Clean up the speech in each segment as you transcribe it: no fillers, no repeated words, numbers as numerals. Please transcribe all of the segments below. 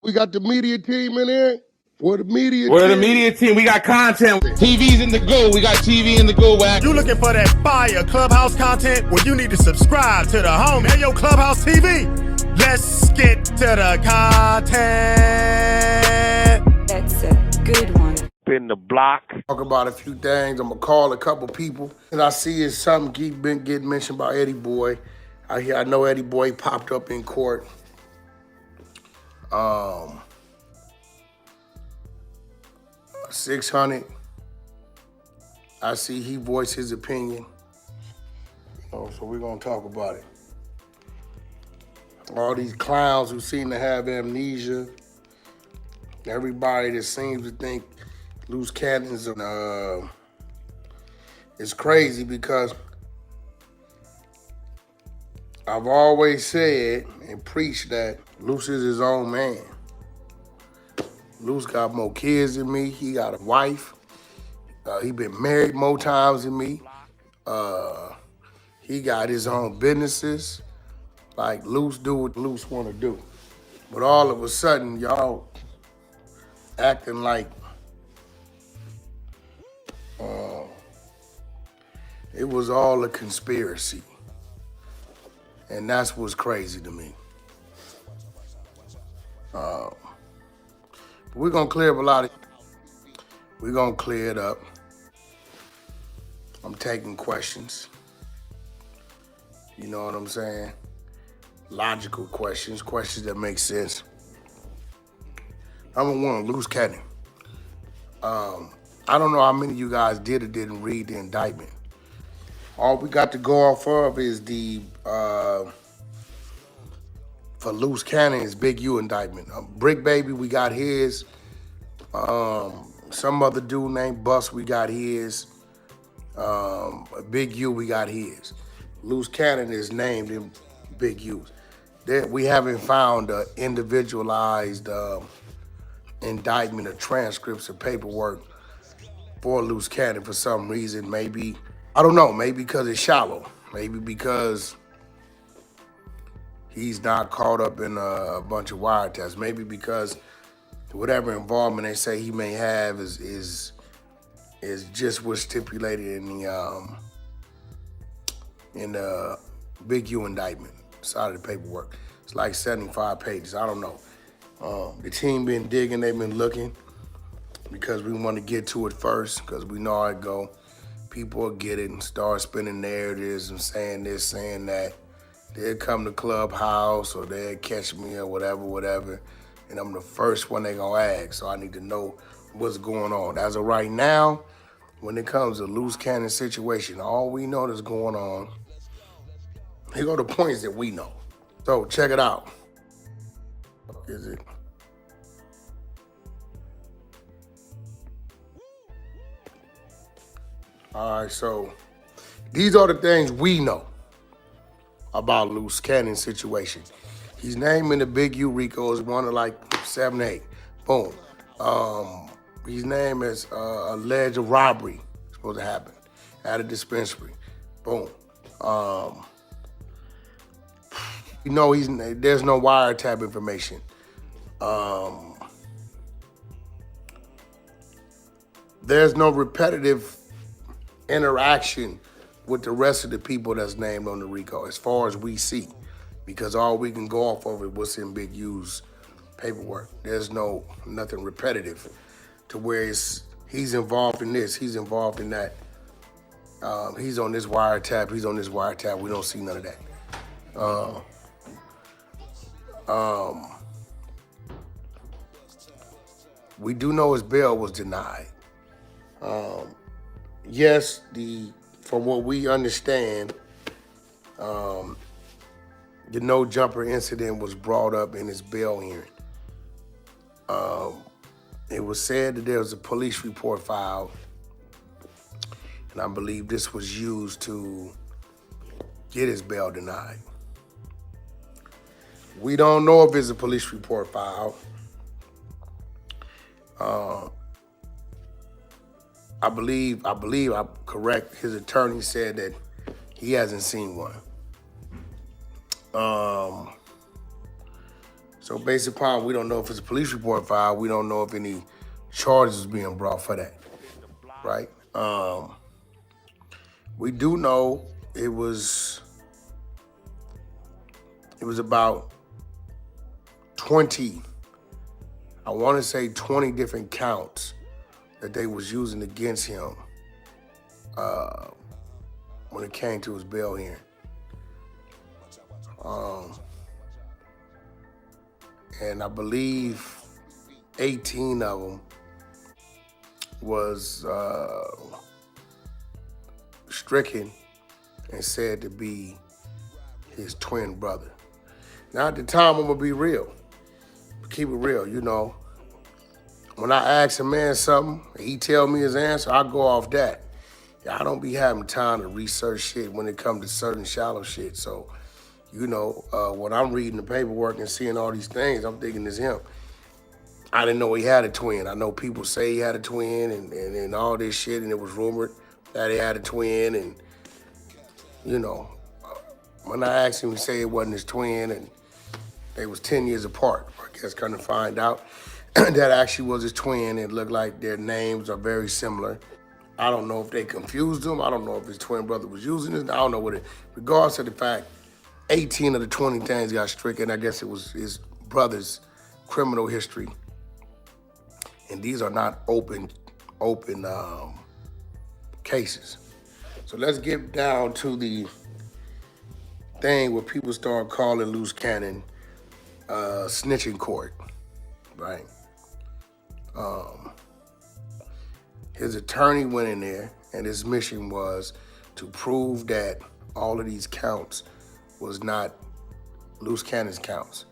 We got the media team in here. We're the media We're the team. media team. We got content. TV's in the go. We got TV in the go, Wack. You looking for that fire Clubhouse content? Well, you need to subscribe to the home. Hey, yo, Clubhouse TV. Let's get to the content. That's a good one. In the block. Talk about a few things. I'm gonna call a couple people. And I see is something been getting mentioned about Eddie Boy. I know Eddie Boy popped up in court. 600. I see he voiced his opinion. So we're gonna talk about it. All these clowns who seem to have amnesia. Everybody that seems to think Luce Cannon's it's crazy because I've always said and preached that Luce is his own man. Luce got more kids than me. He got a wife. He been married more times than me. He got his own businesses. Like Luce do what Luce want to do. But all of a sudden, y'all acting like it was all a conspiracy. And that's what's crazy to me. We're gonna clear up a lot of, we're gonna clear it up. I'm taking questions. You know what I'm saying? Logical questions, questions that make sense. Number one, Luce Cannon. I don't know how many of you guys did or didn't read the indictment. All we got to go off of is the, for Luce Cannon is Big U indictment. Bricc Baby, we got his. Some other dude named Bus, we got his. Big U, we got his. Luce Cannon is named in Big U's. We haven't found an individualized indictment or transcripts or paperwork for Luce Cannon for some reason. Maybe, I don't know, maybe because it's shallow. Maybe because he's not caught up in a bunch of wiretaps. Maybe because whatever involvement they say he may have is just what's stipulated in the Big U indictment, side of the paperwork. It's like 75 pages, I don't know. The team been digging, they've been looking because we want to get to it first because we know how it go. People will get it and start spinning narratives and saying this, saying that. They'll come to Clubhouse or they'll catch me or whatever. And I'm the first one they gonna ask, so I need to know what's going on. As of right now, when it comes to Luce Cannon situation, all we know that's going on, here go the points that we know. So check it out. Is it? All right, so these are the things we know about Luce Cannon's situation. He's named in the Big U RICO as one of like 7 or 8. Boom. He's named as alleged robbery supposed to happen at a dispensary. Boom. You know, there's no wiretap information. There's no repetitive interaction with the rest of the people that's named on the RICO, as far as we see, because all we can go off of is what's in Big U's paperwork. There's nothing repetitive to where he's involved in this, he's involved in that. He's on this wiretap, he's on this wiretap. We don't see none of that. We do know his bail was denied. Yes, from what we understand, the no jumper incident was brought up in his bail hearing. It was said that there was a police report filed, and I believe this was used to get his bail denied. We don't know if there's a police report filed. I believe I'm correct. His attorney said that he hasn't seen one. So based upon, we don't know if it's a police report filed, we don't know if any charges is being brought for that, right? We do know it was about 20, I want to say 20 different counts that they was using against him when it came to his bail hearing. And I believe 18 of them was stricken and said to be his twin brother. Now at the time, I'm gonna be real. Keep it real, you know. When I ask a man something, and he tell me his answer, I go off that. I don't be having time to research shit when it comes to certain shallow shit. So, you know, when I'm reading the paperwork and seeing all these things, I'm thinking it's him. I didn't know he had a twin. I know people say he had a twin and all this shit, and it was rumored that he had a twin. And, you know, when I asked him, he said it wasn't his twin, and they was 10 years apart. I guess come to find out that actually was his twin. It looked like their names are very similar. I don't know if they confused him. I don't know if his twin brother was using this. I don't know what it, regardless of the fact, 18 of the 20 things got stricken. I guess it was his brother's criminal history. And these are not open cases. So let's get down to the thing where people start calling Luce Cannon snitching court, right? His attorney went in there, and his mission was to prove that all of these counts was not Luce Cannon's counts.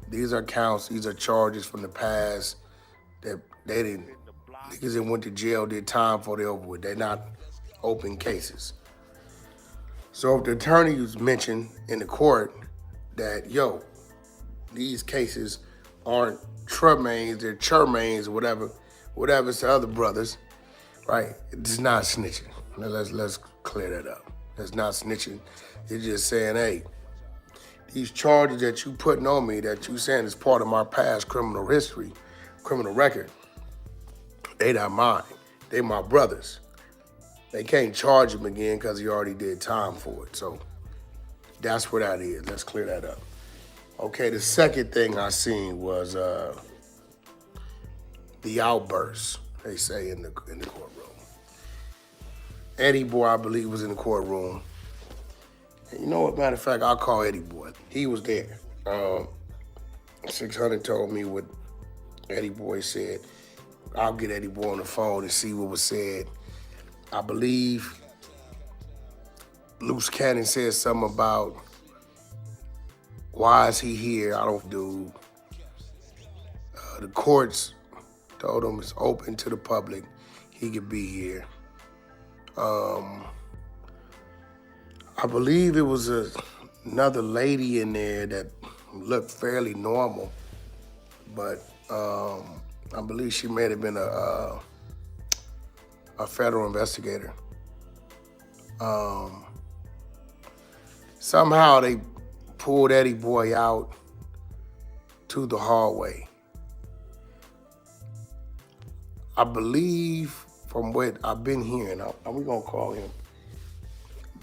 These are counts, these are charges from the past that they didn't, niggas that went to jail did time for they over with. They're not open cases. So if the attorney was mentioned in the court that, yo, these cases aren't Tremaines, they're Chermaines or whatever it's the other brothers, right? It's not snitching. Let's clear that up. It's not snitching. It's just saying, hey, these charges that you putting on me, that you saying is part of my past criminal history, criminal record, they not mine. They my brothers. They can't charge him again because he already did time for it. So that's where that is. Let's clear that up. Okay, the second thing I seen was the outburst, they say in the courtroom. Eddie Boy, I believe, was in the courtroom. And you know what, matter of fact, I'll call Eddie Boy. He was there. 600 told me what Eddie Boy said. I'll get Eddie Boy on the phone and see what was said. I believe Luce Cannon said something about, why is he here? I don't do. The courts told him it's open to the public. He could be here. I believe it was another lady in there that looked fairly normal, but I believe she may have been a federal investigator. Somehow they pulled Eddie Boy out to the hallway. I believe, from what I've been hearing, we're gonna call him,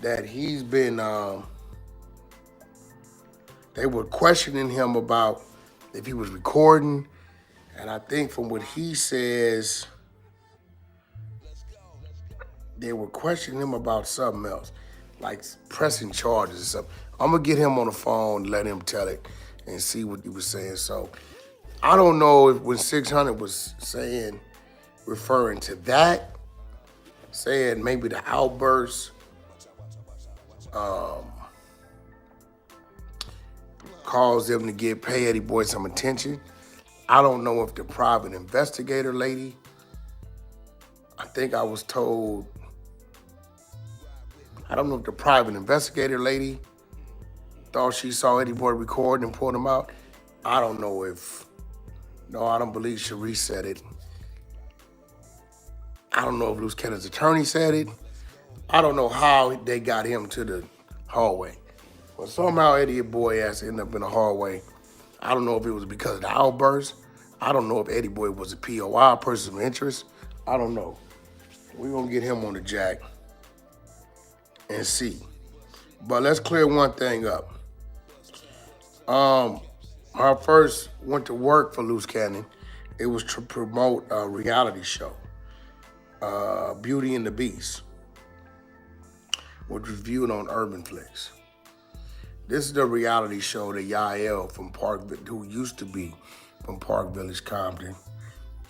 that he's been, they were questioning him about if he was recording, and I think from what he says, they were questioning him about something else, like pressing charges or something. I'm gonna get him on the phone, let him tell it, and see what he was saying. So I don't know if when 600 was saying, referring to that, saying maybe the outburst caused them to pay Eddie Boy some attention. I don't know if the private investigator lady, I think I was told, I don't know if the private investigator lady thought she saw Eddie Boy recording and pulled him out. I don't know if, no, I don't believe Sharice said it. I don't know if Luce Cannon's attorney said it. I don't know how they got him to the hallway. But somehow Eddie Boy ass ended up in the hallway. I don't know if it was because of the outburst. I don't know if Eddie Boy was a POI, person of interest. I don't know. We're going to get him on the jack and see. But let's clear one thing up. I first went to work for Luce Cannon. It was to promote a reality show, Beauty and the Beast, which was viewed on Urban Flicks. This is the reality show that Yael from who used to be from Park Village, Compton,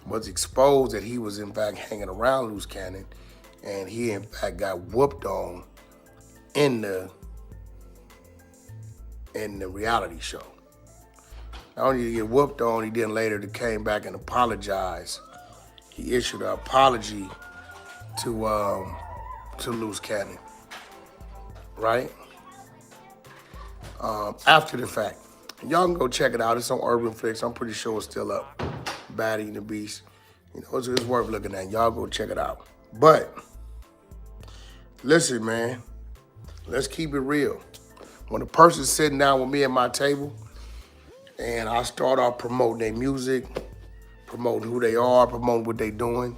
was exposed that he was in fact hanging around Luce Cannon, and he in fact got whooped on in the reality show. Not only did he get whooped on, he then later came back and apologized. He issued an apology to Luce Cannon, right? After the fact. Y'all can go check it out. It's on Urban Flicks. I'm pretty sure it's still up. Batty and the Beast. You know, it's worth looking at. Y'all go check it out. But, listen, man. Let's keep it real. When a person's sitting down with me at my table and I start off promoting their music, promoting who they are, promoting what they're doing,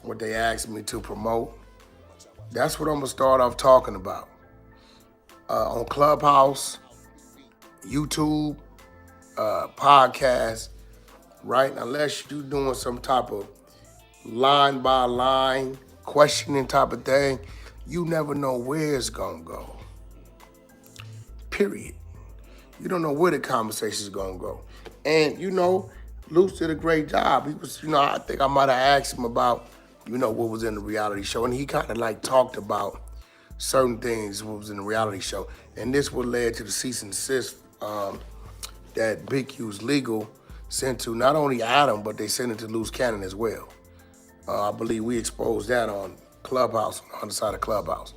what they asked me to promote, that's what I'm going to start off talking about. On Clubhouse, YouTube, podcast, right? Unless you're doing some type of line by line questioning type of thing, you never know where it's gonna go. Period. You don't know where the conversation is gonna go. And you know, Luce did a great job. He was, you know, I think I might have asked him about, you know, what was in the reality show, and he kind of like talked about certain things what was in the reality show, and this would led to the cease and desist that Big Q's Legal sent to not only Adam, but they sent it to Luce Cannon as well. I believe we exposed that on Clubhouse, on the other side of Clubhouse.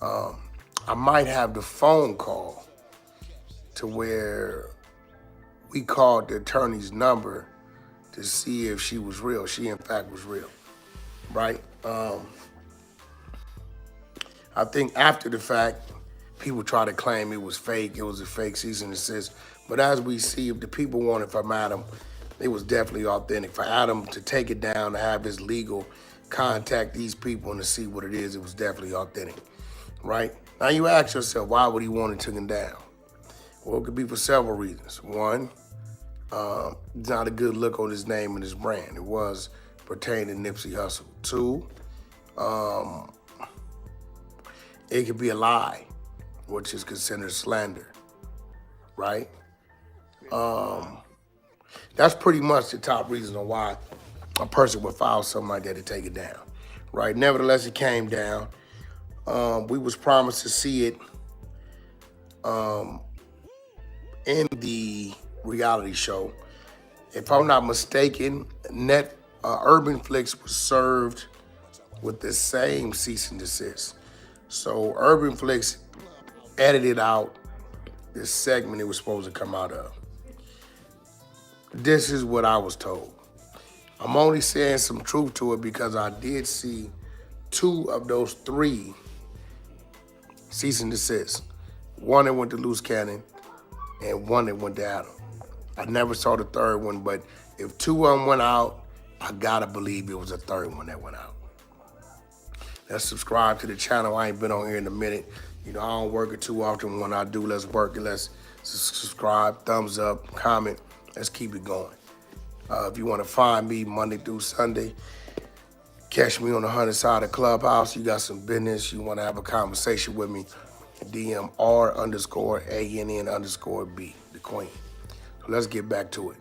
I might have the phone call to where we called the attorney's number to see if she was real. She in fact was real, right? I think after the fact, people try to claim it was fake. It was a fake cease and desist. But as we see, if the people wanted from Adam, it was definitely authentic. For Adam to take it down, to have his legal contact these people and to see what it is, it was definitely authentic, right? Now you ask yourself, why would he want to take him down? Well, it could be for several reasons. One, it's not a good look on his name and his brand. It was pertaining to Nipsey Hussle. Two, it could be a lie, which is considered slander, right? That's pretty much the top reason on why a person would file something like that to take it down, right? Nevertheless, it came down. We was promised to see it in the reality show. If I'm not mistaken, Urban Flicks was served with the same cease and desist. So Urban Flicks edited out this segment it was supposed to come out of. This is what I was told. I'm only saying some truth to it because I did see 2 of those 3 cease and desist. One that went to Luce Cannon and one that went to Adam. I never saw the third one, but if 2 of them went out, I gotta believe it was a third one that went out. Let's subscribe to the channel. I ain't been on here in a minute. You know, I don't work it too often. When I do, let's work it. Let's subscribe, thumbs up, comment. Let's keep it going. If you want to find me Monday through Sunday, catch me on the 100 side of Clubhouse. You got some business, you want to have a conversation with me, DM R_ANN_B, the Queen. So let's get back to it.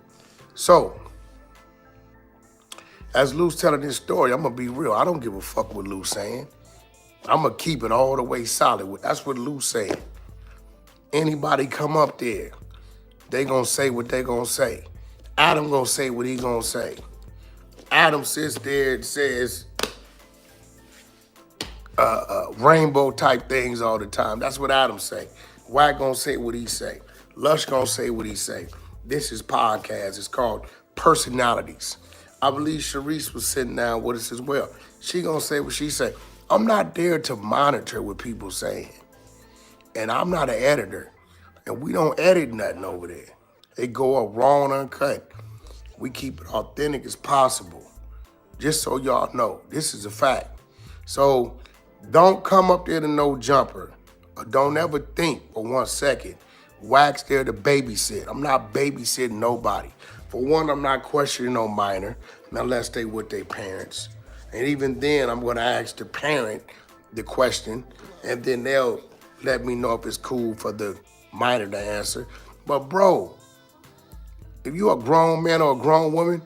So, as Luce telling this story, I'm going to be real. I don't give a fuck what Luce saying. I'm going to keep it all the way solid. That's what Luce saying. Anybody come up there, they going to say what they going to say. Adam going to say what he going to say. Adam sits there and says rainbow type things all the time. That's what Adam say. Wack going to say what he say. Lush going to say what he say. This is podcast. It's called Personalities. I believe Sharice was sitting down with us as well. She gonna say what she say. I'm not there to monitor what people saying. And I'm not an editor. And we don't edit nothing over there. They go up raw and uncut. We keep it authentic as possible. Just so y'all know, this is a fact. So don't come up there to no jumper, or don't ever think for 1 second, Wack's there to babysit. I'm not babysitting nobody. For one, I'm not questioning no minor unless they with their parents. And even then, I'm gonna ask the parent the question, and then they'll let me know if it's cool for the minor to answer. But bro, if you're a grown man or a grown woman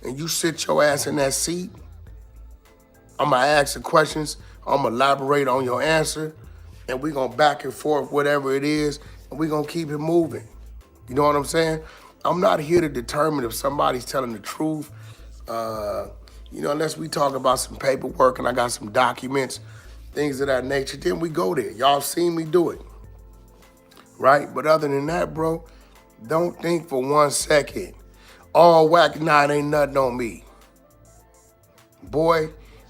and you sit your ass in that seat, I'm gonna ask the questions, I'm gonna elaborate on your answer, and we're gonna back and forth, whatever it is, and we're gonna keep it moving. You know what I'm saying? I'm not here to determine if somebody's telling the truth, unless we talk about some paperwork and I got some documents, things of that nature, then we go there. Y'all seen me do it, right? But other than that, bro, don't think for 1 second, all Wack night ain't nothing on me. Boy,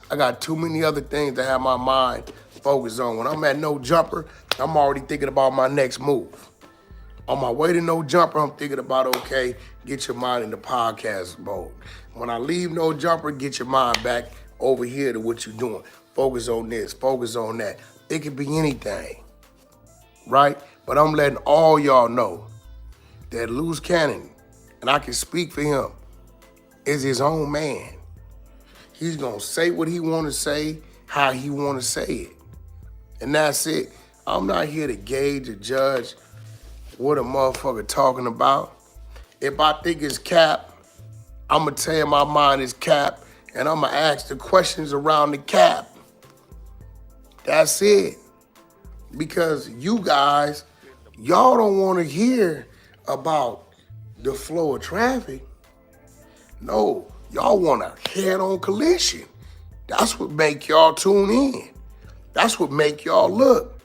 I got too many other things to have my mind focused on. When I'm at no jumper, I'm already thinking about my next move. On my way to no jumper, I'm thinking about, okay, get your mind in the podcast mode. When I leave no jumper, get your mind back over here to what you're doing. Focus on this, focus on that. It could be anything, right? But I'm letting all y'all know that Luce Cannon, and I can speak for him, is his own man. He's gonna say what he wanna say, how he wanna say it. And that's it. I'm not here to gauge or judge what a motherfucker talking about. If I think it's cap, I'm gonna tell my mind is cap, and I'm gonna ask the questions around the cap. That's it. Because you guys, y'all don't wanna hear about the flow of traffic. No, y'all want a head-on collision. That's what make y'all tune in. That's what make y'all look.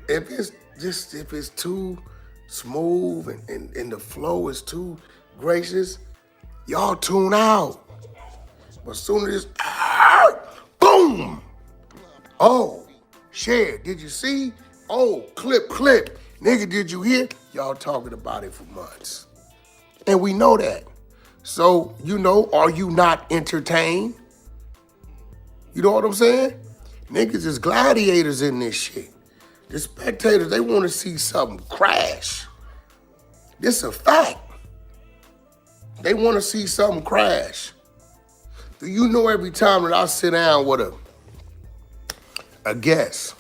If it's too smooth and the flow is too gracious, y'all tune out. But soon as boom! Oh, share, did you see? Oh, clip. Nigga, did you hear? Y'all talking about it for months. And we know that. So, are you not entertained? You know what I'm saying? Niggas is gladiators in this shit. The spectators, they want to see something crash. This a fact. They want to see something crash. Do you know every time that I sit down with a guest,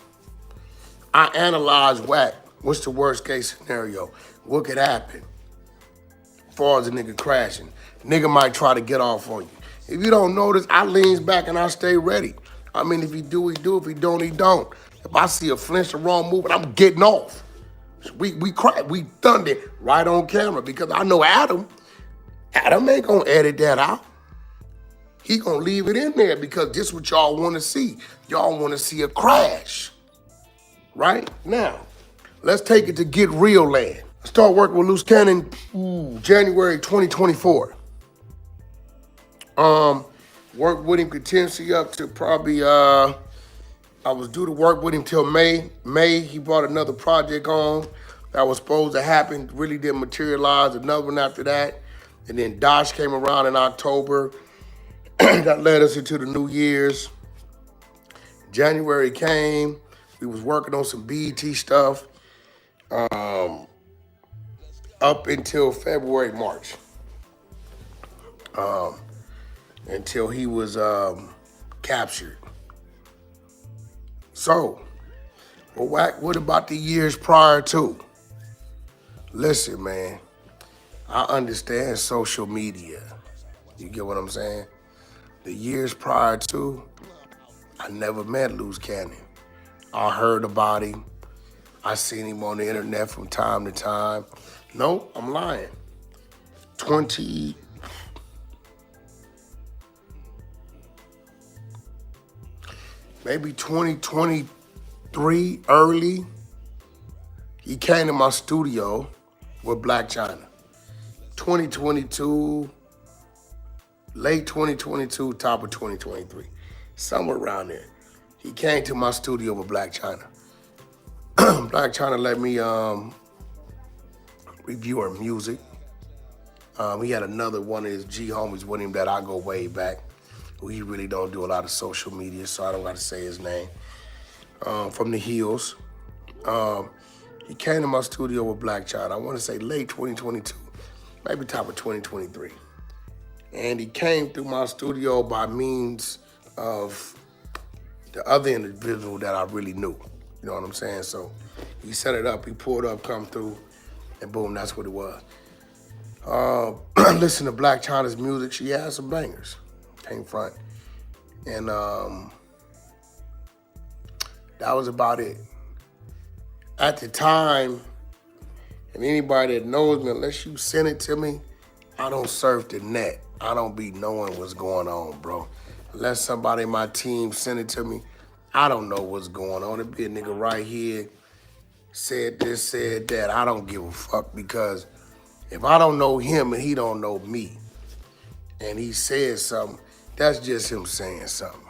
I analyze Wack. What's the worst case scenario? What could happen? As far as a nigga crashing. Nigga might try to get off on you. If you don't notice, I leans back and I stay ready. I mean, if he do, he do. If he don't, he don't. If I see a flinch or wrong move, I'm getting off. We thunder right on camera because I know Adam ain't gonna edit that out. He gonna leave it in there because this is what y'all wanna see. Y'all wanna see a crash, right? Now, let's take it to get real land. I started working with Luce Cannon January 2024. Worked with him continuously up to probably, I was due to work with him till May. May, he brought another project on that was supposed to happen, really didn't materialize, another one after that. And then Dosh came around in October. That led us into the New Year's. January came, we was working on some BET stuff up until February, March. Until he was captured. So, well, Wack, what about the years prior to? Listen, man, I understand social media. You get what I'm saying? The years prior to, I never met Luce Cannon. I heard about him. I seen him on the internet from time to time. No, I'm lying. Maybe 2023 early, he came to my studio with Black China. 2022, late 2022, top of 2023, somewhere around there. He came to my studio with Black China. Black China let me review her music. He had another one of his G homies with him that I go way back. He really don't do a lot of social media, so I don't got to say his name. From the Hills. He came to my studio with Black Child, I want to say late 2022, maybe top of 2023. And he came through my studio by means of the other individual that I really knew. You know what I'm saying? So he set it up, he pulled up, come through, and boom, that's what it was. Listen to Black China's music, she had some bangers, came front. And that was about it. At the time, and anybody that knows me, unless you send it to me, I don't surf the net. I don't be knowing what's going on, bro. Unless somebody in my team send it to me, I don't know what's going on. It be a nigga right here, said this, said that. I don't give a fuck, because if I don't know him and he don't know me, and he says something, that's just him saying something.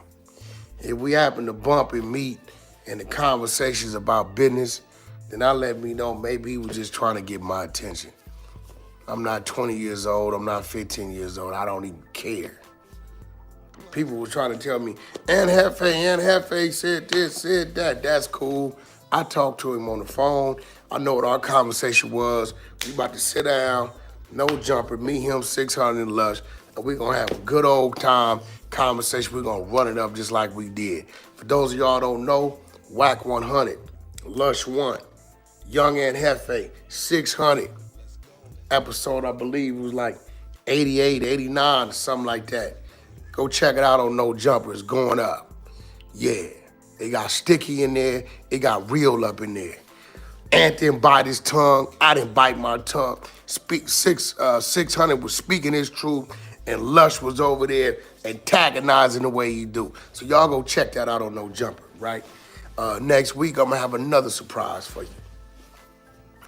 If we happen to bump and meet and the conversation's about business, then I let me know maybe he was just trying to get my attention. I'm not 20 years old, I'm not 15 years old, I don't even care. People were trying to tell me, Aunt Hefe said this, said that, that's cool. I talked to him on the phone. I know what our conversation was. We about to sit down, no jumper, me, him, 600 and Lush, and we're gonna have a good old time conversation. We're gonna run it up just like we did. For those of y'all don't know, Wack 100, Lush 1, Young and Hefe, 600. Episode, I believe, was like 88, 89, or something like that. Go check it out on No Jumper. It's going up. Yeah. They got Sticky in there. It got real up in there. Ant didn't bite his tongue. I didn't bite my tongue. 600 was speaking his truth, and Lush was over there antagonizing the way he do. So y'all go check that out on No Jumper, right? Next week, I'm going to have another surprise for you.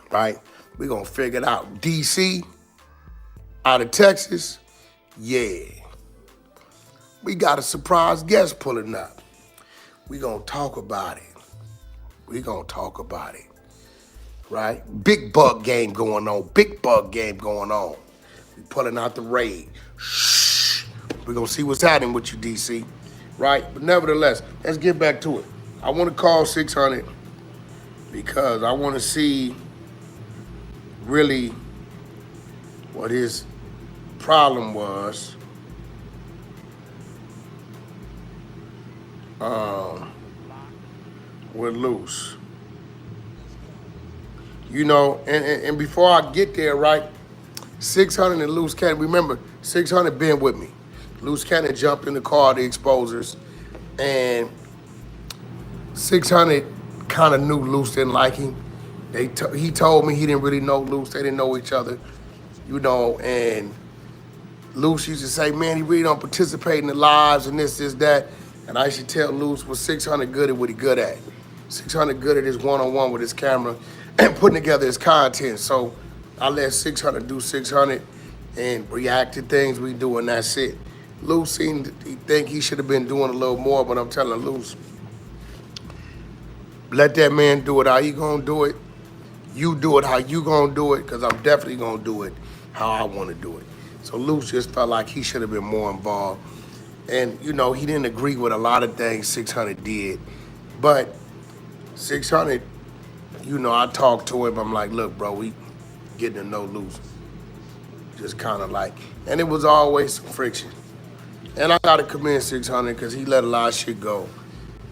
Right? We're going to figure it out. DC, out of Texas, yeah. We got a surprise guest pulling up. We going to talk about it. We going to talk about it. Right? Big bug game going on. Big bug game going on. We pulling out the raid. Shh. We're going to see what's happening with you, DC. Right? But nevertheless, let's get back to it. I want to call 600 because I want to see really what his problem was. With Luce. You know, and before I get there, right, 600 and Luce Cannon, remember, 600 been with me. Luce Cannon jumped in the car, the exposers, and 600 kind of knew Luce didn't like him. He told me he didn't really know Luce, they didn't know each other, you know, and Luce used to say, man, he really don't participate in the lives and this, that, and I used to tell Luce, well, 600 good at what he good at. 600 good at his one-on-one with his camera and putting together his content. So I let 600 do 600 and react to things we do, and that's it. Luce seemed to think he should have been doing a little more, but I'm telling Luce, let that man do it how he gonna do it. You do it how you gonna do it, because I'm definitely gonna do it how I wanna do it. So Luce just felt like he should have been more involved. And, you know, he didn't agree with a lot of things 600 did, but 600, you know, I talked to him. I'm like, look, bro, we getting to know Luce. Just kind of like, and it was always some friction. And I got to commend 600 because he let a lot of shit go.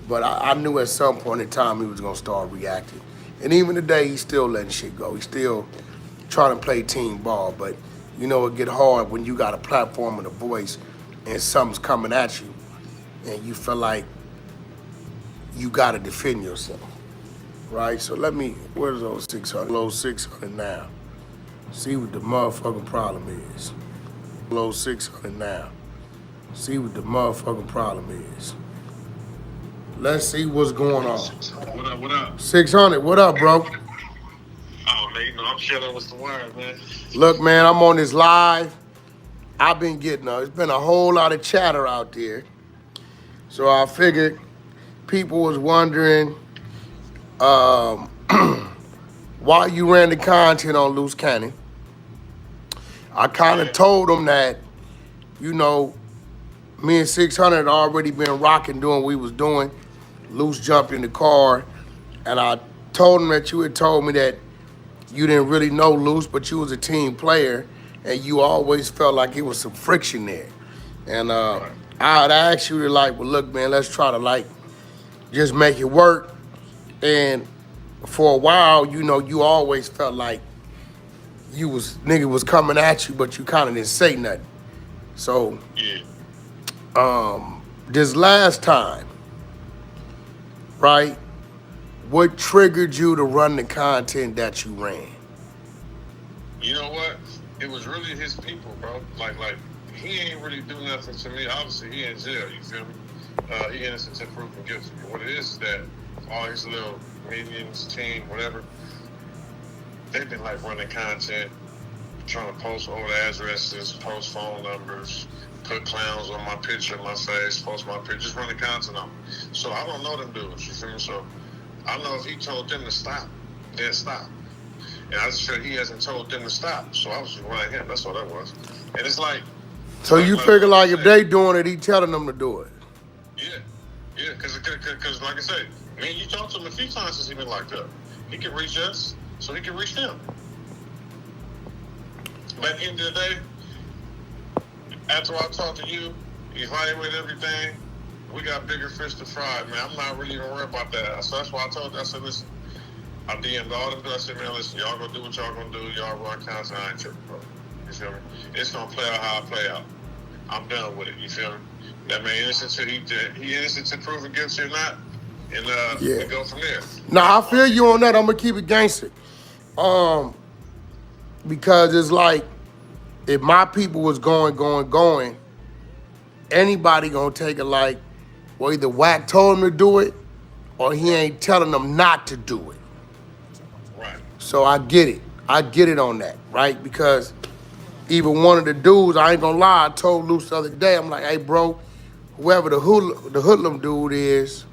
But I knew at some point in time he was going to start reacting. And even today, he's still letting shit go. He's still trying to play team ball. But, you know, it get hard when you got a platform and a voice and something's coming at you and you feel like you got to defend yourself. Right, so let me, where's those 600? Low 600 now. See what the motherfucking problem is. Low 600 now. See what the motherfucking problem is. Let's see what's going on. What up? 600, what up, bro? Oh, man, you know, I'm chilling with the word, man. Look, man, I'm on this live. I've been getting, it's been a whole lot of chatter out there. So I figured people was wondering, why you ran the content on Luce Cannon. I kind of told him that, you know, me and 600 had already been rocking, doing what we was doing. Luce jumped in the car, and I told him that you had told me that you didn't really know Luce, but you was a team player, and you always felt like it was some friction there. And I'd asked you to like, well, look, man, let's try to like just make it work. And for a while, you know, you always felt like nigga was coming at you, but you kind of didn't say nothing. So, this last time, right? What triggered you to run the content that you ran? You know what? It was really his people, bro. Like he ain't really do nothing to me. Obviously, he in jail. You feel me? He innocent until proven guilty. What it is that all his little minions, team, whatever, they've been like running content, trying to post old addresses, post phone numbers, put clowns on my picture, my face, post my picture, just running content on me. So I don't know them dudes. You feel me? So I know if he told them to stop, then stop. And I just feel he hasn't told them to stop. So I was just running him. That's all that was. And it's like... So you figure like if they doing it, he telling them to do it? Yeah, because like I said, man, you talked to him a few times since he been locked up. He can reach us, so he can reach them. But at the end of the day, after I talked to you, evaluate everything, we got bigger fish to fry, man. I'm not really even worried about that. So that's why I told you, I said, listen, I DM'd all them. I said, man, listen, y'all gonna do what y'all gonna do. Y'all run content, I ain't tripping, bro. You feel me? It's gonna play out how it play out. I'm done with it, you feel me? That man innocent till he innocent to proven guilty or not, and we go from there. Nah, I feel you on that. I'm gonna keep it gangster. Because it's like, if my people was going, anybody gonna take it like, well, either Wack told him to do it, or he ain't telling them not to do it. Right. So I get it. I get it on that, right? Because even one of the dudes, I ain't gonna lie, I told Luce the other day, I'm like, hey, bro, whoever the hoodlum dude is,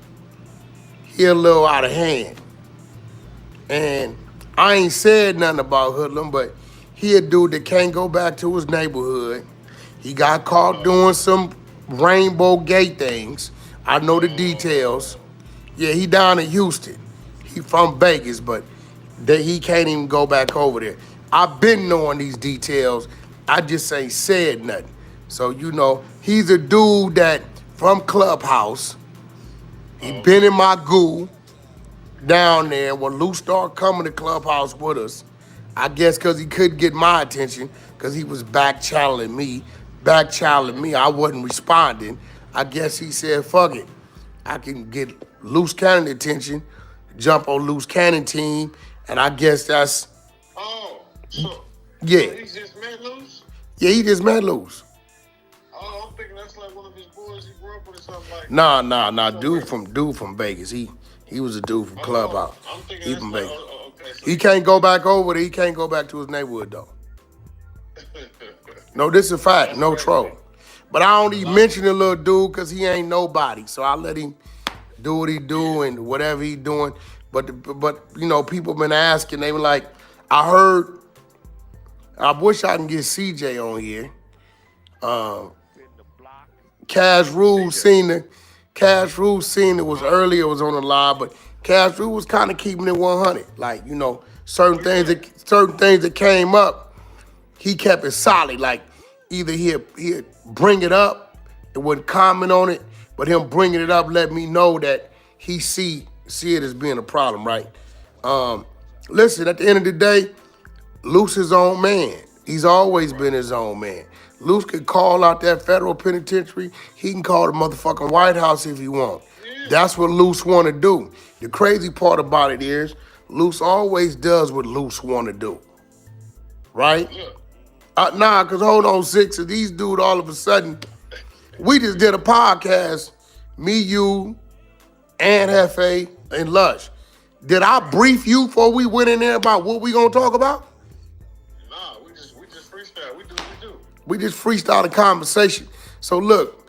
he a little out of hand. And I ain't said nothing about hoodlum, but he a dude that can't go back to his neighborhood. He got caught doing some rainbow gate things. I know the details. Yeah, he down in Houston. He from Vegas, but he can't even go back over there. I've been knowing these details. I just ain't said nothing. So, you know, he's a dude that from Clubhouse. He been in my goo down there when Luce started coming to Clubhouse with us. I guess because he couldn't get my attention because he was back-channeling me. I wasn't responding. I guess he said, fuck it. I can get Luce Cannon attention, jump on Luce Cannon team, and I guess that's... Oh, so... Yeah. So he just met Luce? Yeah, he just met Luce. Oh, I'm thinking that's like one of his boys he grew up with or something like that. Nah. Dude from Vegas. He was a dude from Clubhouse. I'm thinking He that's from like... Vegas. Okay, so He can't go back over there. He can't go back to his neighborhood, though. No, this is a fact. No troll. But I don't even mention the little dude because he ain't nobody. So I let him do what he do and whatever he doing. But you know, people been asking. They were like, I wish I can get CJ on here. Cash Rule seen it was earlier, was on the live, but Cash Rule was kind of keeping it 100. Like, you know, certain things that came up, he kept it solid. Like, either he'd bring it up, it wouldn't comment on it, but him bringing it up let me know that he see it as being a problem, right? Listen, at the end of the day, Luce his own man. He's always been his own man. Luce could call out that federal penitentiary. He can call the motherfucking White House if he want. That's what Luce want to do. The crazy part about it is Luce always does what Luce want to do, right? Nah, because hold on, Six, these dudes all of a sudden, we just did a podcast, me, you, and Hefe, and Lush. Did I brief you before we went in there about what we gonna talk about? Nah, we just freestyle. We do what we do. We just freestyle the conversation. So look,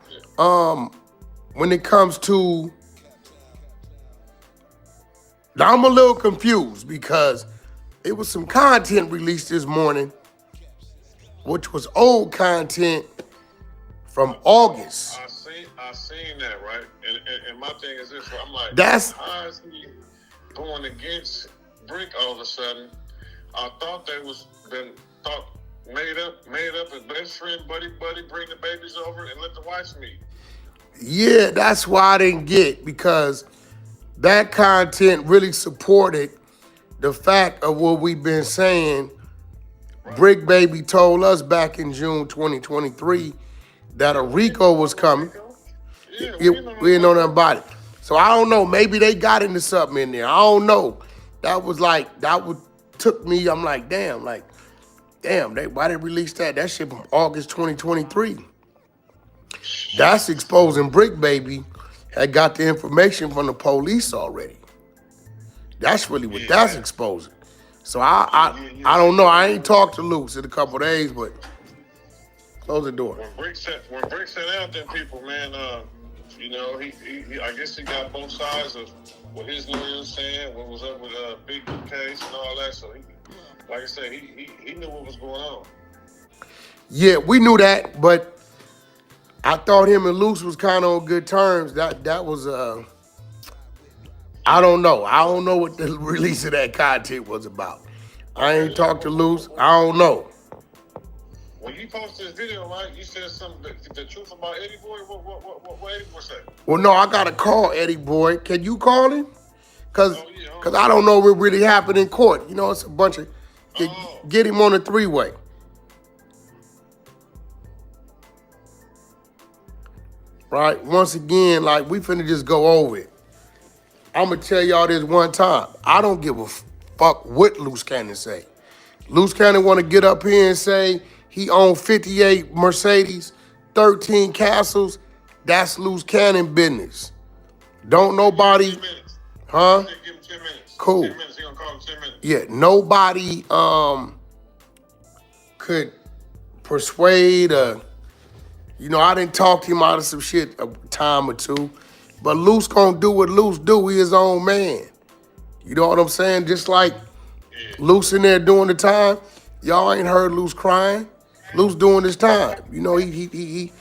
when it comes to, I'm a little confused because it was some content released this morning which was old content from August. I seen that, right? And my thing is this, I'm like, how is he going against Bricc all of a sudden? I thought they was made up as best friend, buddy, bring the babies over and let the wives meet. Yeah, that's why I didn't get, because that content really supported the fact of what we've been saying. Right. Bricc Baby told us back in June 2023 that a RICO was coming. Yeah, we didn't know nothing about it. So I don't know. Maybe they got into something in there. I don't know. Took me. I'm like, damn. Why they release that? That shit from August 2023. That's exposing Bricc Baby had got the information from the police already. That's really what that's exposing. So I don't know. I ain't talked to Luce in a couple of days, but close the door. When Bricc sent out them people, man, you know, he I guess he got both sides of what his lawyer was saying, what was up with Big case and all that. So he, like I said, he knew what was going on. Yeah, we knew that, but I thought him and Luce was kind of on good terms. That was I don't know. I don't know what the release of that content was about. I ain't talked to Luce. I don't know. When you posted this video, right, you said something, the truth about Eddie Boy. What Eddie Boy say? Well, no, I gotta call Eddie Boy. Can you call him? Cause I don't know what really happened in court. You know, it's a bunch of get him on a three-way. Right? Once again, like, we finna just go over it. I'm gonna tell y'all this one time. I don't give a fuck what Luce Cannon say. Luce Cannon wanna get up here and say he owned 58 Mercedes, 13 castles. That's Luce Cannon business. Don't nobody, huh? Give him 10 minutes. Cool. 10 minutes. He gonna call him 10 minutes. Yeah, nobody could persuade I didn't talk to him out of some shit a time or two. But Luce gonna do what Luce do. He his own man. You know what I'm saying? Just like Luce in there doing the time. Y'all ain't heard Luce crying. Luce doing his time. You know, he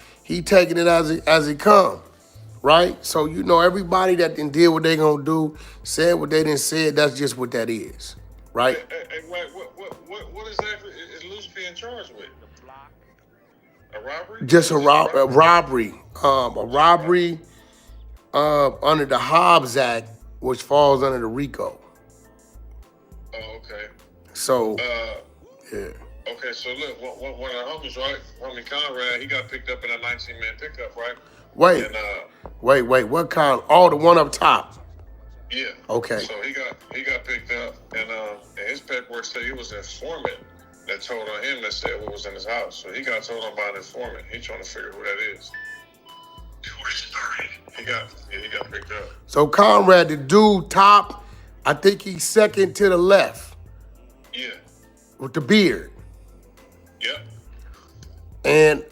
taking it as it come. Right? So, you know, everybody that didn't did what they gonna do, said what they didn't say, that's just what that is. Right? Hey, what exactly is Luce being charged with? A robbery? Just a robbery. A robbery under the Hobbs Act, which falls under the RICO. Oh, okay. So, yeah. Okay, so look, one of the homies, right? Homie Conrad, he got picked up in a 19-man pickup, right? Wait, what kind? Oh, the one up top. Yeah. Okay. So he got picked up, and his paperwork said he was an informant that told on him that said what was in his house. So he got told on by an informant. He trying to figure who that is. He got picked up. So Conrad, the dude top, I think he's second to the left. Yeah. With the beard. Yep. And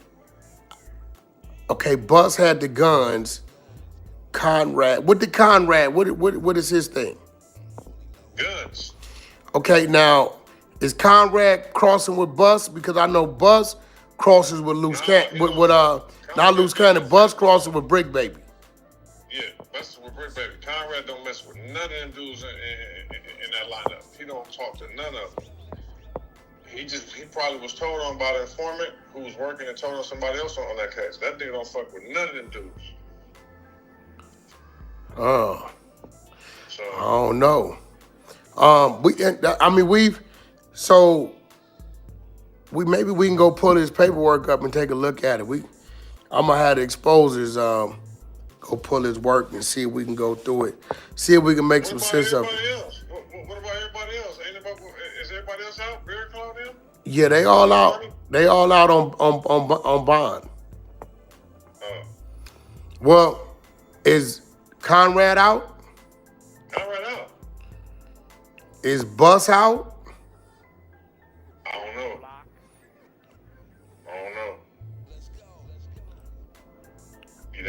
okay, Bus had the guns. Conrad, what is his thing? Guns. Okay, now is Conrad crossing with Bus? Because I know Bus crosses with Luce Cannon. Not Luce Cannon. Bus crosses with Bricc Baby. Yeah, Bus with Bricc Baby. Conrad don't mess with none of them dudes in that lineup. He don't talk to none of them. He probably was told on by the informant who was working and told on somebody else on that case. That nigga don't fuck with none of them dudes. Oh. So I don't know. Maybe we can go pull his paperwork up and take a look at it. I'm gonna have the exposers go pull his work and see if we can go through it. See if we can make some sense of it. What about everybody else? Is everybody else out? Bear Claw them? Yeah, they all out. They all out on bond. Oh. Well, is Conrad out? Conrad out. Is Bus out? I don't know.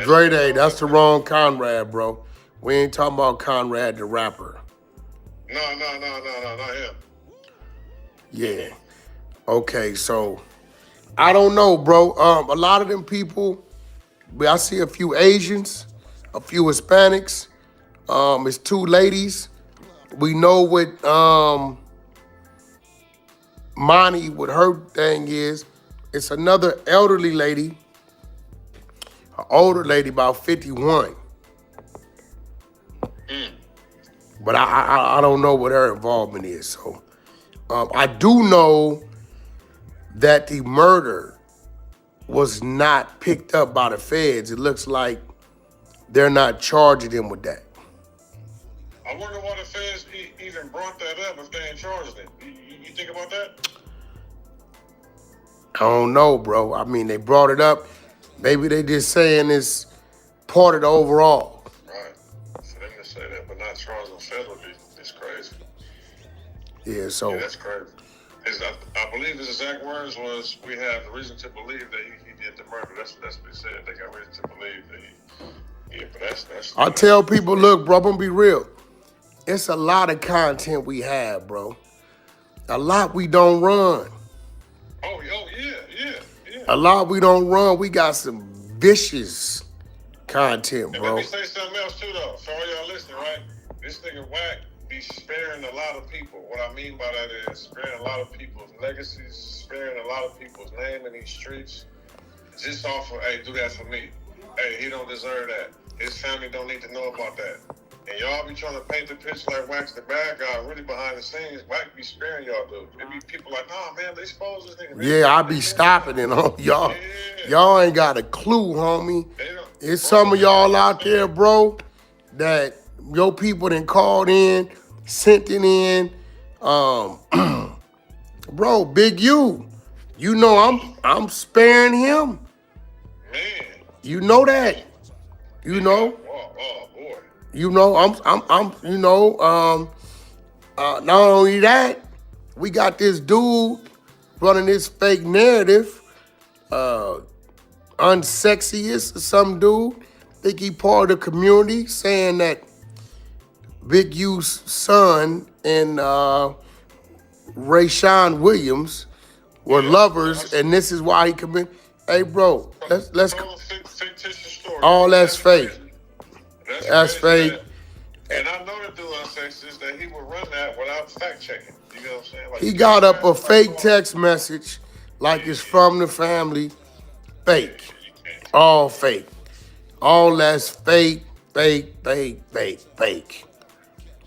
Dre Day, that's the wrong Conrad, bro. We ain't talking about Conrad the rapper. No, not him. Yeah. Okay, so I don't know, bro. A lot of them people, I see a few Asians, a few Hispanics. It's two ladies. We know what Monty, what her thing is. It's another elderly lady, an older lady, about 51. But I don't know what her involvement is. So I do know that the murder was not picked up by the feds. It looks like they're not charging him with that. I wonder why the feds even brought that up if they ain't charged him. You think about that? I don't know, bro. I mean, they brought it up. Maybe they just saying it's part of the overall. Right. For them to say that, but not charge him federally is crazy. Yeah, so. Yeah, that's crazy. I believe his exact words was, "We have reason to believe that he did the murder." That's what they said. They got reason to believe that he. Yeah, but that's. I tell people, look, bro, I'm gonna be real. It's a lot of content we have, bro. A lot we don't run. Oh, yeah. A lot we don't run. We got some vicious content, And bro. let me say something else too, though. For all y'all listening, right? This nigga Wack be sparing a lot of people. What I mean by that is sparing a lot of people's legacies, sparing a lot of people's name in these streets. Just off of, hey, do that for me. Hey, he don't deserve that. His family don't need to know about that. And y'all be trying to paint the picture like Wack's the bad guy. Really behind the scenes, Wack be sparing y'all, dude. There be people like, nah, man, they expose this nigga. Yeah, I be stopping it on y'all. Yeah. Y'all ain't got a clue, homie. It's some of y'all out there, bro, that your people done called in, sent it in. Bro, Big U, you know I'm sparing him. Man. You know that. You know. Oh boy. You know, not only that, we got this dude running this fake narrative, unsexiest, some dude, think he part of the community, saying that Big U's son and Rayshawn Williams were lovers, and this is why he committed. Hey, bro, let's Fictitious story. all that's fake. That's crazy, fake. And I know the dude unsexist that he would run that without fact checking. You know what I'm saying? Like, He got up a fake text message like it's from the family. Fake. All fake. All that's fake.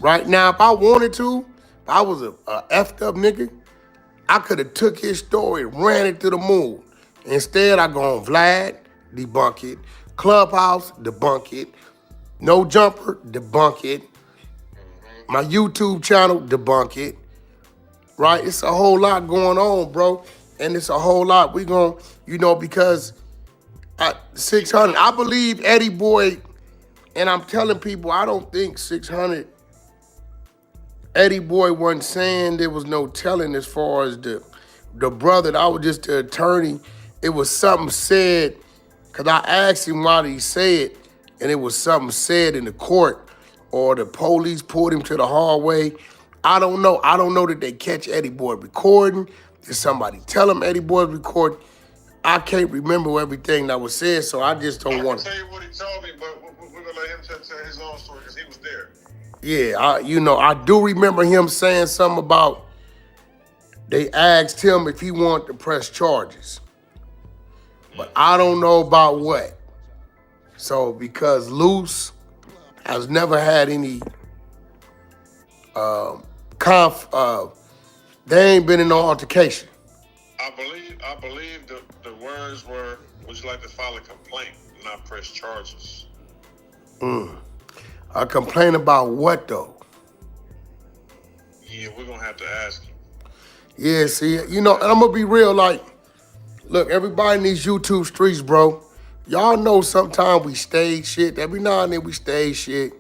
Right now, if I wanted to, if I was a effed up nigga, I could have took his story and ran it to the moon. Instead, I go on Vlad, debunk it. Clubhouse, debunk it. No Jumper, debunk it. My YouTube channel, debunk it. Right? It's a whole lot going on, bro. And it's a whole lot. We gon', because 600, I believe Eddie Boy, and I'm telling people, I don't think 600, Eddie Boy wasn't saying there was no telling as far as the brother. That I was just the attorney. It was something said, because I asked him why did he say it, and it was something said in the court, or the police pulled him to the hallway. I don't know. I don't know that they catch Eddie Boy recording. Did somebody tell him Eddie Boy recording? I can't remember everything that was said, so I just don't want to. I can tell you what he told me, but we're going to let him tell his own story because he was there. Yeah, I do remember him saying something about they asked him if he wanted to press charges. But I don't know about what. So because Luce has never had any they ain't been in no altercation. I believe the words were, would you like to file a complaint, not press charges? A complaint about what though? Yeah, we're gonna have to ask him. Yeah, see, and I'm gonna be real, like, look, everybody in these YouTube streets, bro, y'all know sometimes we stage shit. Every now and then we stage shit.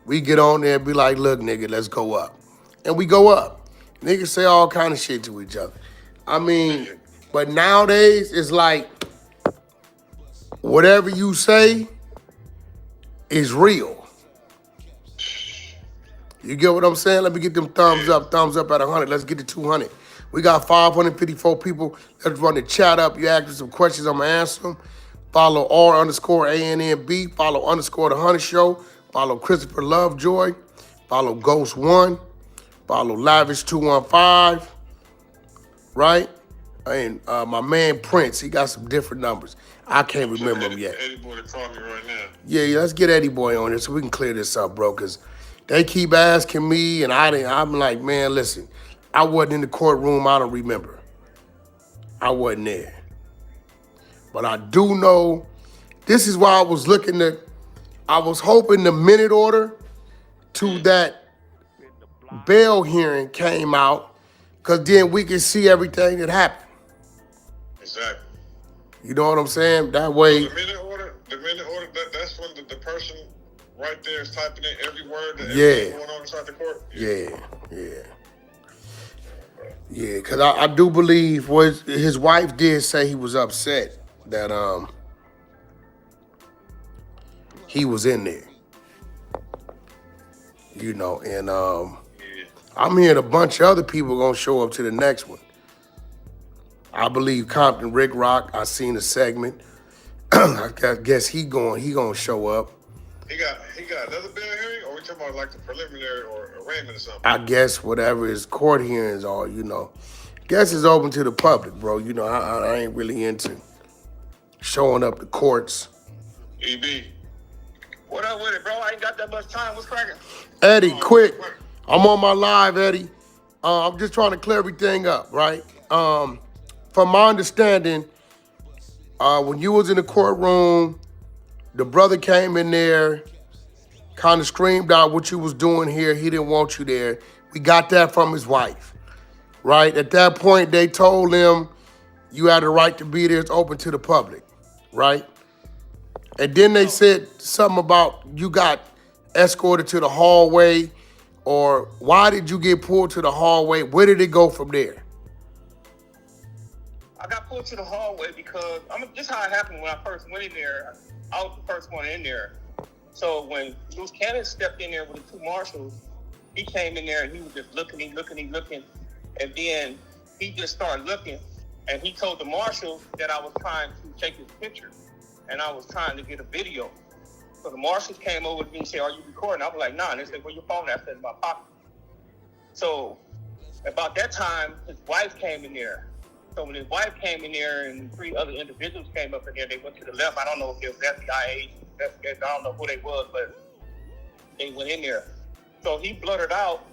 We get on there and be like, look, nigga, let's go up. And we go up. Niggas say all kind of shit to each other. I mean, but nowadays, it's like, whatever you say is real. You get what I'm saying? Let me get them thumbs up at 100. Let's get to 200. We got 554 people. Let's run the chat up. You ask me some questions, I'm going to answer them. Follow R_ANNB. Follow _ The Hunter Show. Follow Christopher Lovejoy. Follow Ghost1. Follow Lavish215. Right? And my man Prince, he got some different numbers. I can't remember them yet. Eddie Boy to call me right now. Yeah, let's get Eddie Boy on here so we can clear this up, bro, because they keep asking me, and I'm like, man, listen, I wasn't in the courtroom. I don't remember. I wasn't there. But I do know, this is why I was hoping the minute order to that bail hearing came out, because then we can see everything that happened. Exactly. You know what I'm saying? That way. The minute order, that's when the person right there is typing in every word that everything going on inside the court. Yeah, because I do believe his wife did say he was upset that he was in there. You know, and I'm hearing a bunch of other people gonna show up to the next one. I believe Compton Rick Rock, I seen a segment. I guess he gonna show up. He got another bail hearing, or we talking about like the preliminary or arraignment or something? I guess whatever his court hearings are, you know. Guess it's open to the public, bro. You know, I ain't really into showing up to courts. EB. What up with it, bro? I ain't got that much time. What's cracking? Eddie, quick. I'm on my live, Eddie. I'm just trying to clear everything up, right? From my understanding, when you was in the courtroom, the brother came in there, kind of screamed out what you was doing here. He didn't want you there. We got that from his wife, right? At that point, they told him you had a right to be there. It's open to the public, right? And then they said something about you got escorted to the hallway, or why did you get pulled to the hallway? Where did it go from there? I got pulled to the hallway because this is how it happened when I first went in there. I was the first one in there. So when Luce Cannon stepped in there with the two marshals, he came in there and he was just looking. And then he just started looking, and he told the marshal that I was trying to take his picture and I was trying to get a video. So the marshals came over to me and said, "Are you recording?" I was like, "Nah." And they said, "Where your phone at?" I said, "In my pocket." So about that time, his wife came in there. So when his wife came in there and 3 other individuals came up in there, they went to the left. I don't know if it was FBI agents, I don't know who they was, but they went in there. So he blurted out,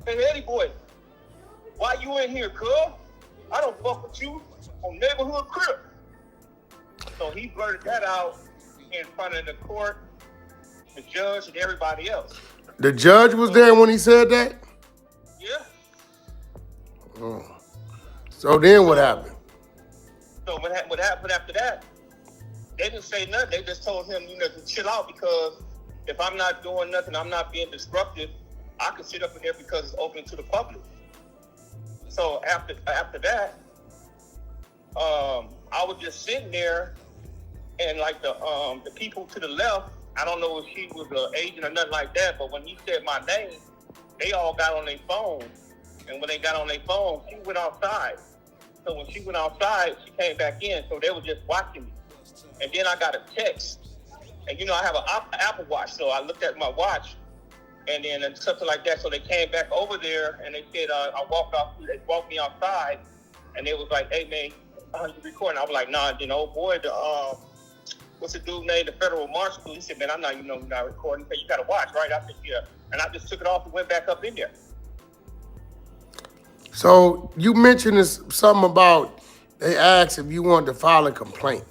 "Hey, Eddie boy, why you in here, cuz? I don't fuck with you on neighborhood crib." So he blurted that out in front of the court, the judge, and everybody else. The judge was there when he said that? Yeah. Oh. So then what happened? So what happened after that? They didn't say nothing. They just told him, to chill out, because if I'm not doing nothing, I'm not being disruptive, I can sit up in there because it's open to the public. So after that, I was just sitting there, and like the people to the left, I don't know if she was an agent or nothing like that, but when he said my name, they all got on their phone. And when they got on their phone, she went outside. So when she went outside, she came back in. So they were just watching me. And then I got a text. And, I have an Apple Watch. So I looked at my watch and then something like that. So they came back over there and they said, I walked off. They walked me outside. And they was like, "Hey, man, you recording?" I was like, "Nah, old boy, what's the dude named the federal marshal?" He said, "Man, I'm not, not recording." He said, "You got a watch, right?" I said, "Yeah." And I just took it off and went back up in there. So you mentioned something about they asked if you wanted to file a complaint.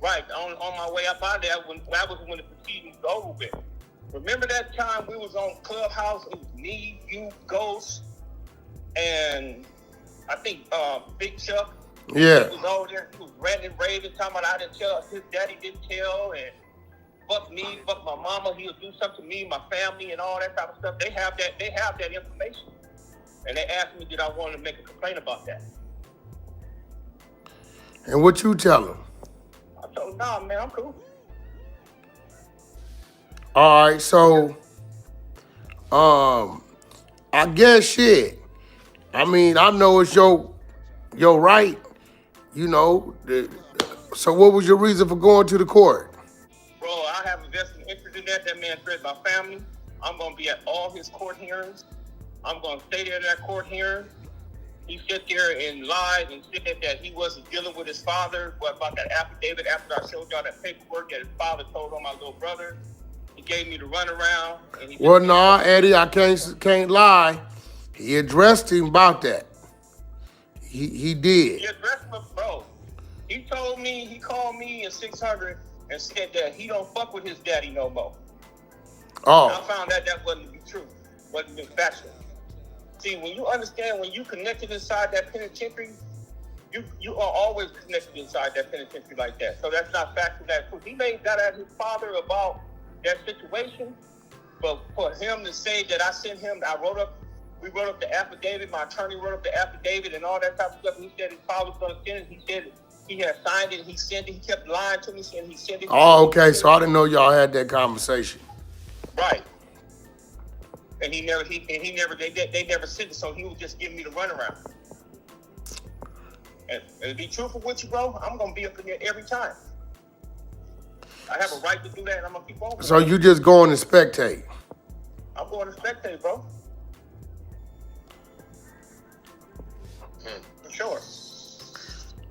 Right. On my way up out there, that was when the proceedings was over with. Remember that time we was on Clubhouse? It was me, you, Ghost, and I think Big Chuck. Yeah. He was over there. He was ranting and raving, talking about I didn't tell, his daddy didn't tell, and fuck me, fuck my mama. He'll do something to me, my family, and all that type of stuff. They have that information. And they asked me, did I want to make a complaint about that? And what you tell them? I told them, "Nah, man, I'm cool." All right, so, I guess shit. I mean, I know it's your right, you know. So what was your reason for going to the court? Bro, I have a vested interest in that. That man threatened my family. I'm going to be at all his court hearings. I'm going to stay there at that court hearing. He sat there and lied and said that he wasn't dealing with his father. What about that affidavit after I showed y'all that paperwork that his father told on my little brother? He gave me the runaround. Well, nah, Eddie, I can't lie. He addressed him about that. He did. He addressed him, bro. He told me, he called me in 600 and said that he don't fuck with his daddy no more. Oh. And I found that wasn't true, wasn't factual. See, when you understand, when you connected inside that penitentiary, you are always connected inside that penitentiary like that. So that's not factual, that's true. He made that as his father about that situation, but for him to say that I sent him, we wrote up the affidavit, my attorney wrote up the affidavit and all that type of stuff, and he said his father was going to send it, he said he had signed it, he sent it, he kept lying to me, saying he sent it. Oh, okay, so I didn't know y'all had that conversation. Right. And they never sent it, so he was just giving me the runaround. And to be truthful with you, bro, I'm going to be up in there every time. I have a right to do that, and I'm going to keep on. So you just going to spectate? I'm going to spectate, bro. For sure.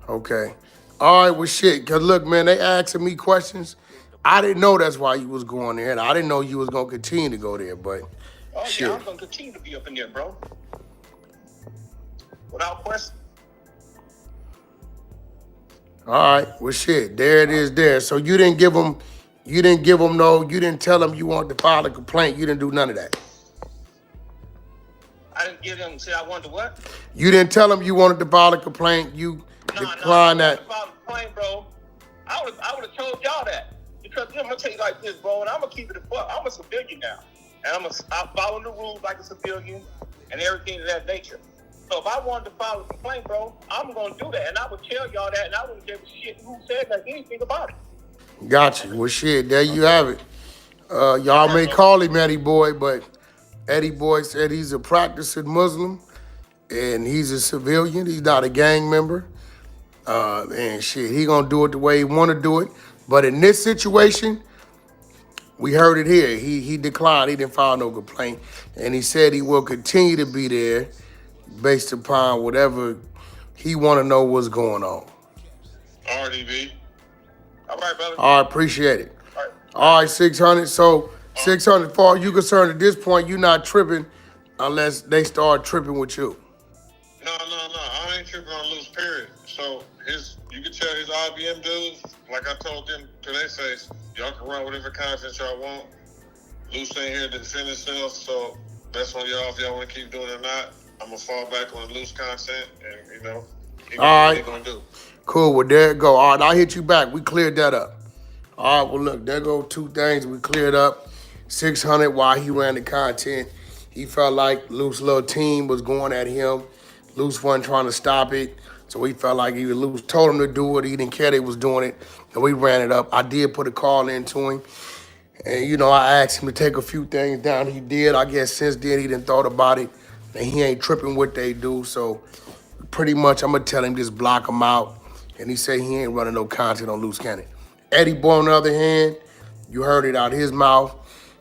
Okay. All right, well, shit, because look, man, they asking me questions. I didn't know that's why you was going there, and I didn't know you was going to continue to go there, but shit. Yeah, I'm going to continue to be up in there, bro. Without question. All right, well, shit, there it is there. So you didn't you didn't tell them you wanted to file a complaint. You didn't do none of that. I didn't give them, say I wanted to what? You didn't tell them you wanted to file a complaint. You declined that. I file a complaint, bro. I would have told y'all that. Because I'm going to tell you like this, bro, and I'm going to keep it a fuck. I'm a civilian now. And I'm following the rules like a civilian and everything of that nature. So if I wanted to file a complaint, bro, I'm going to do that. And I would tell y'all that, and I wouldn't give a shit who said anything about it. Got you. Well, shit, there you have it. Y'all may call him Eddie Boy, but Eddie Boy said he's a practicing Muslim, and he's a civilian. He's not a gang member. And shit, he gonna do it the way he want to do it. But in this situation, we heard it here. He declined. He didn't file no complaint, and he said he will continue to be there based upon whatever he want to know what's going on. RDB. All right, brother. All right, appreciate it. All right, 600. So 600, far you concerned at this point, you not tripping unless they start tripping with you. No. I ain't tripping on Luce, period. So you can tell his IBM dudes, like I told them to their face, y'all can run whatever content y'all want. Luce ain't here to defend himself, so that's on y'all if y'all want to keep doing it or not. I'm going to fall back on Luce content and, he all what right. he going to do. Cool, well, there it go. All right, I'll hit you back. We cleared that up. All right, well, look, there go two things we cleared up. 600 while he ran the content. He felt like Luce's little team was going at him. Luce wasn't trying to stop it. So he felt like Luce told him to do it. He didn't care they was doing it. And we ran it up. I did put a call into him. And, I asked him to take a few things down. He did. I guess since then he didn't thought about it. And he ain't tripping what they do. So pretty much I'm going to tell him just block him out. And he said he ain't running no content on Luce Cannon. Eddie Boy, on the other hand, you heard it out his mouth.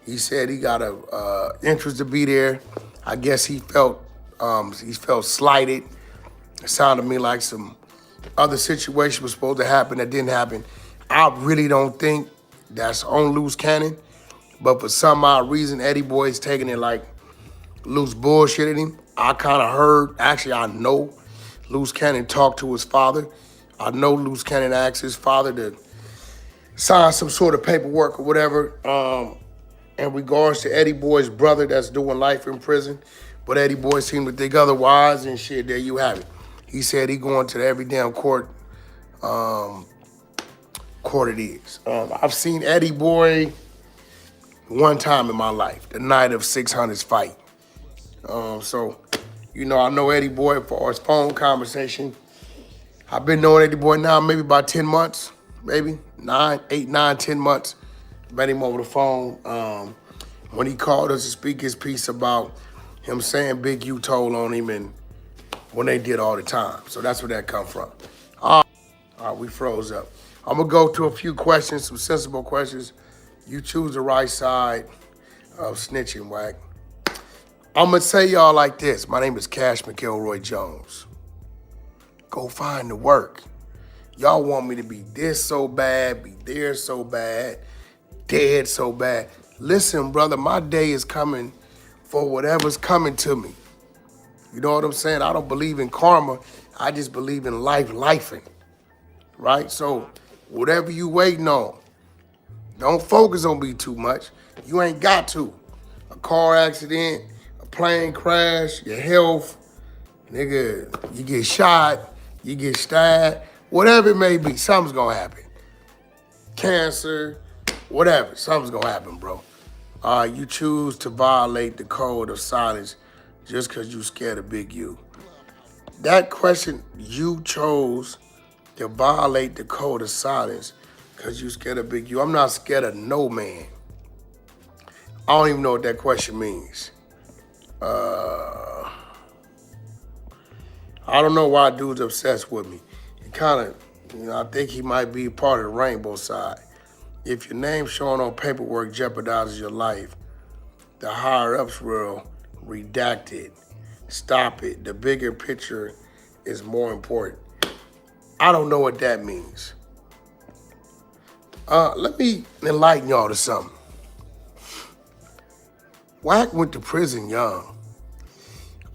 He said he got a interest to be there. I guess he felt slighted. It sounded to me like some other situation was supposed to happen that didn't happen. I really don't think that's on Luce Cannon, but for some odd reason, Eddie Boy is taking it like Luce bullshitted him. I kind of heard, actually I know Luce Cannon talked to his father. I know Luce Cannon asked his father to sign some sort of paperwork or whatever in regards to Eddie Boy's brother that's doing life in prison. But Eddie Boy seemed to think otherwise, and shit, there you have it. He said he going to every damn court it is. I've seen Eddie Boy one time in my life, the night of 600's fight. So, I know Eddie Boy for his phone conversation. I've been knowing Eddie Boy now maybe about 10 months, maybe 8, 9, 10 months. Met him over the phone. When he called us to speak his piece about him saying Big U told on him and when they did all the time. So that's where that come from. All right, we froze up. I'm gonna go to a few questions, some sensible questions. You choose the right side of snitching, Wack. I'm gonna say y'all like this. My name is Cash McElroy Jones. Go find the work. Y'all want me to be this so bad, be there so bad, dead so bad. Listen, brother, my day is coming for whatever's coming to me. You know what I'm saying? I don't believe in karma. I just believe in lifing, right? So whatever you waiting on, don't focus on me too much. You ain't got to. A car accident, a plane crash, your health, nigga, you get shot, you get stabbed, whatever it may be, something's gonna happen. Cancer, whatever, something's gonna happen, bro. You choose to violate the code of silence just because you scared of Big U. That question, you chose to violate the code of silence because you scared of Big U. I'm not scared of no man. I don't even know what that question means. I don't know why dude's obsessed with me. He kind of, I think he might be part of the rainbow side. If your name showing on paperwork jeopardizes your life, the higher ups will redact it, stop it. The bigger picture is more important. I don't know what that means. Let me enlighten y'all to something. Wack went to prison young.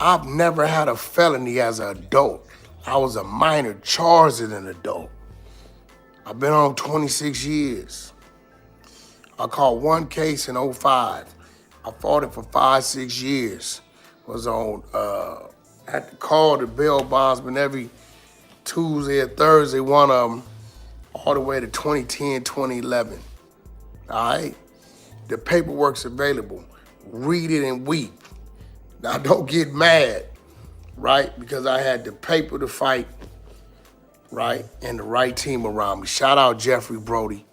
I've never had a felony as an adult. I was a minor charged as an adult. I've been on 26 years. I caught one case in 05. I fought it for 5-6 years. Was on, had to call the bail bondsman every Tuesday or Thursday, one of them, all the way to 2010, 2011. All right? The paperwork's available. Read it and weep. Now, don't get mad, right? Because I had the paper to fight, right? And the right team around me. Shout out Jeffrey Brody.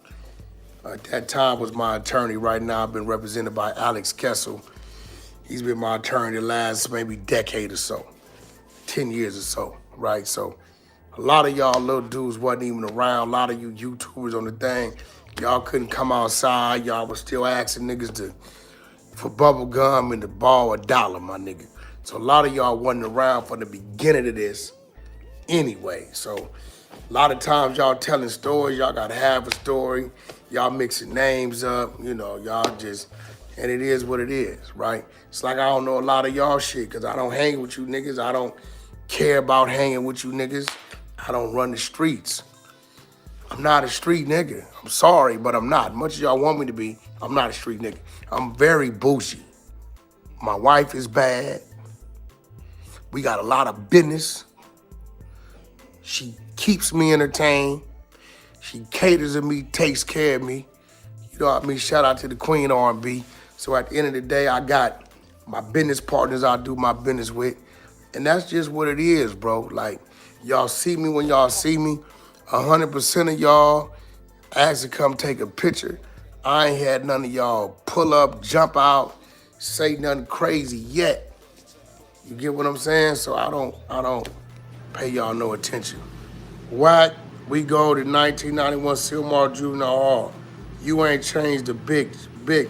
At that time was my attorney. Right now, I've been represented by Alex Kessel. He's been my attorney the last maybe decade or so, 10 years or so, right? So a lot of y'all little dudes wasn't even around. A lot of you YouTubers on the thing, y'all couldn't come outside. Y'all was still asking niggas for bubble gum and to borrow $1, my nigga. So a lot of y'all wasn't around for the beginning of this anyway. So a lot of times y'all telling stories, y'all gotta have a story. Y'all mixing names up, y'all just, and it is what it is, right? It's like I don't know a lot of y'all shit because I don't hang with you niggas. I don't care about hanging with you niggas. I don't run the streets. I'm not a street nigga. I'm sorry, but I'm not. Much as y'all want me to be, I'm not a street nigga. I'm very bougie. My wife is bad. We got a lot of business. She keeps me entertained. She caters to me, takes care of me. You know what I mean? Shout out to the Queen R&B. So at the end of the day, I got my business partners I do my business with. And that's just what it is, bro. Like, y'all see me when y'all see me. 100% of y'all asked to come take a picture. I ain't had none of y'all pull up, jump out, say nothing crazy yet. You get what I'm saying? So I don't pay y'all no attention. Wack, we go to 1991 Silmar Juvenile Hall. You ain't changed a big,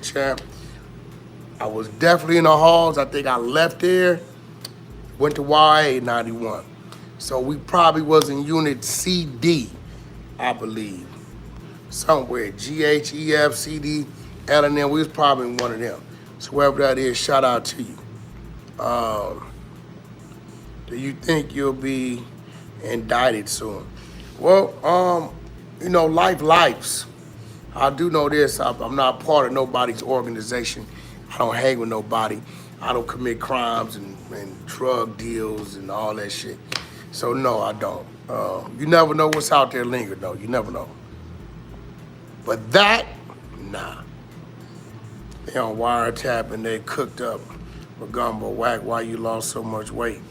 champ. I was definitely in the halls. I think I left there, went to YA 91. So we probably was in unit CD, I believe. Somewhere, GHEF, CD, L&M, we was probably in one of them. So whoever that is, shout out to you. Do you think you'll be indicted soon? Well, lives. I do know this, I'm not part of nobody's organization. I don't hang with nobody. I don't commit crimes and drug deals and all that shit. So no, I don't. You never know what's out there lingering though, you never know. But that, nah. They on wiretap and they cooked up with gumbo. Wack, why you lost so much weight?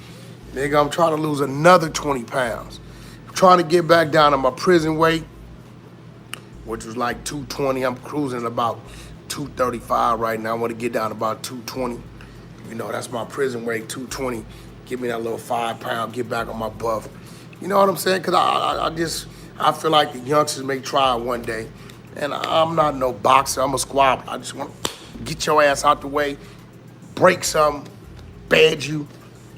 Nigga, I'm trying to lose another 20 pounds. I'm trying to get back down to my prison weight, which was like 220. I'm cruising at about 235 right now. I want to get down to about 220. That's my prison weight, 220. give me that little 5 pound, get back on my buff. You know what I'm saying? Cause I feel like the youngsters may try it one day. And I'm not no boxer, I'm a squab. I just want to get your ass out the way, break something, badge you.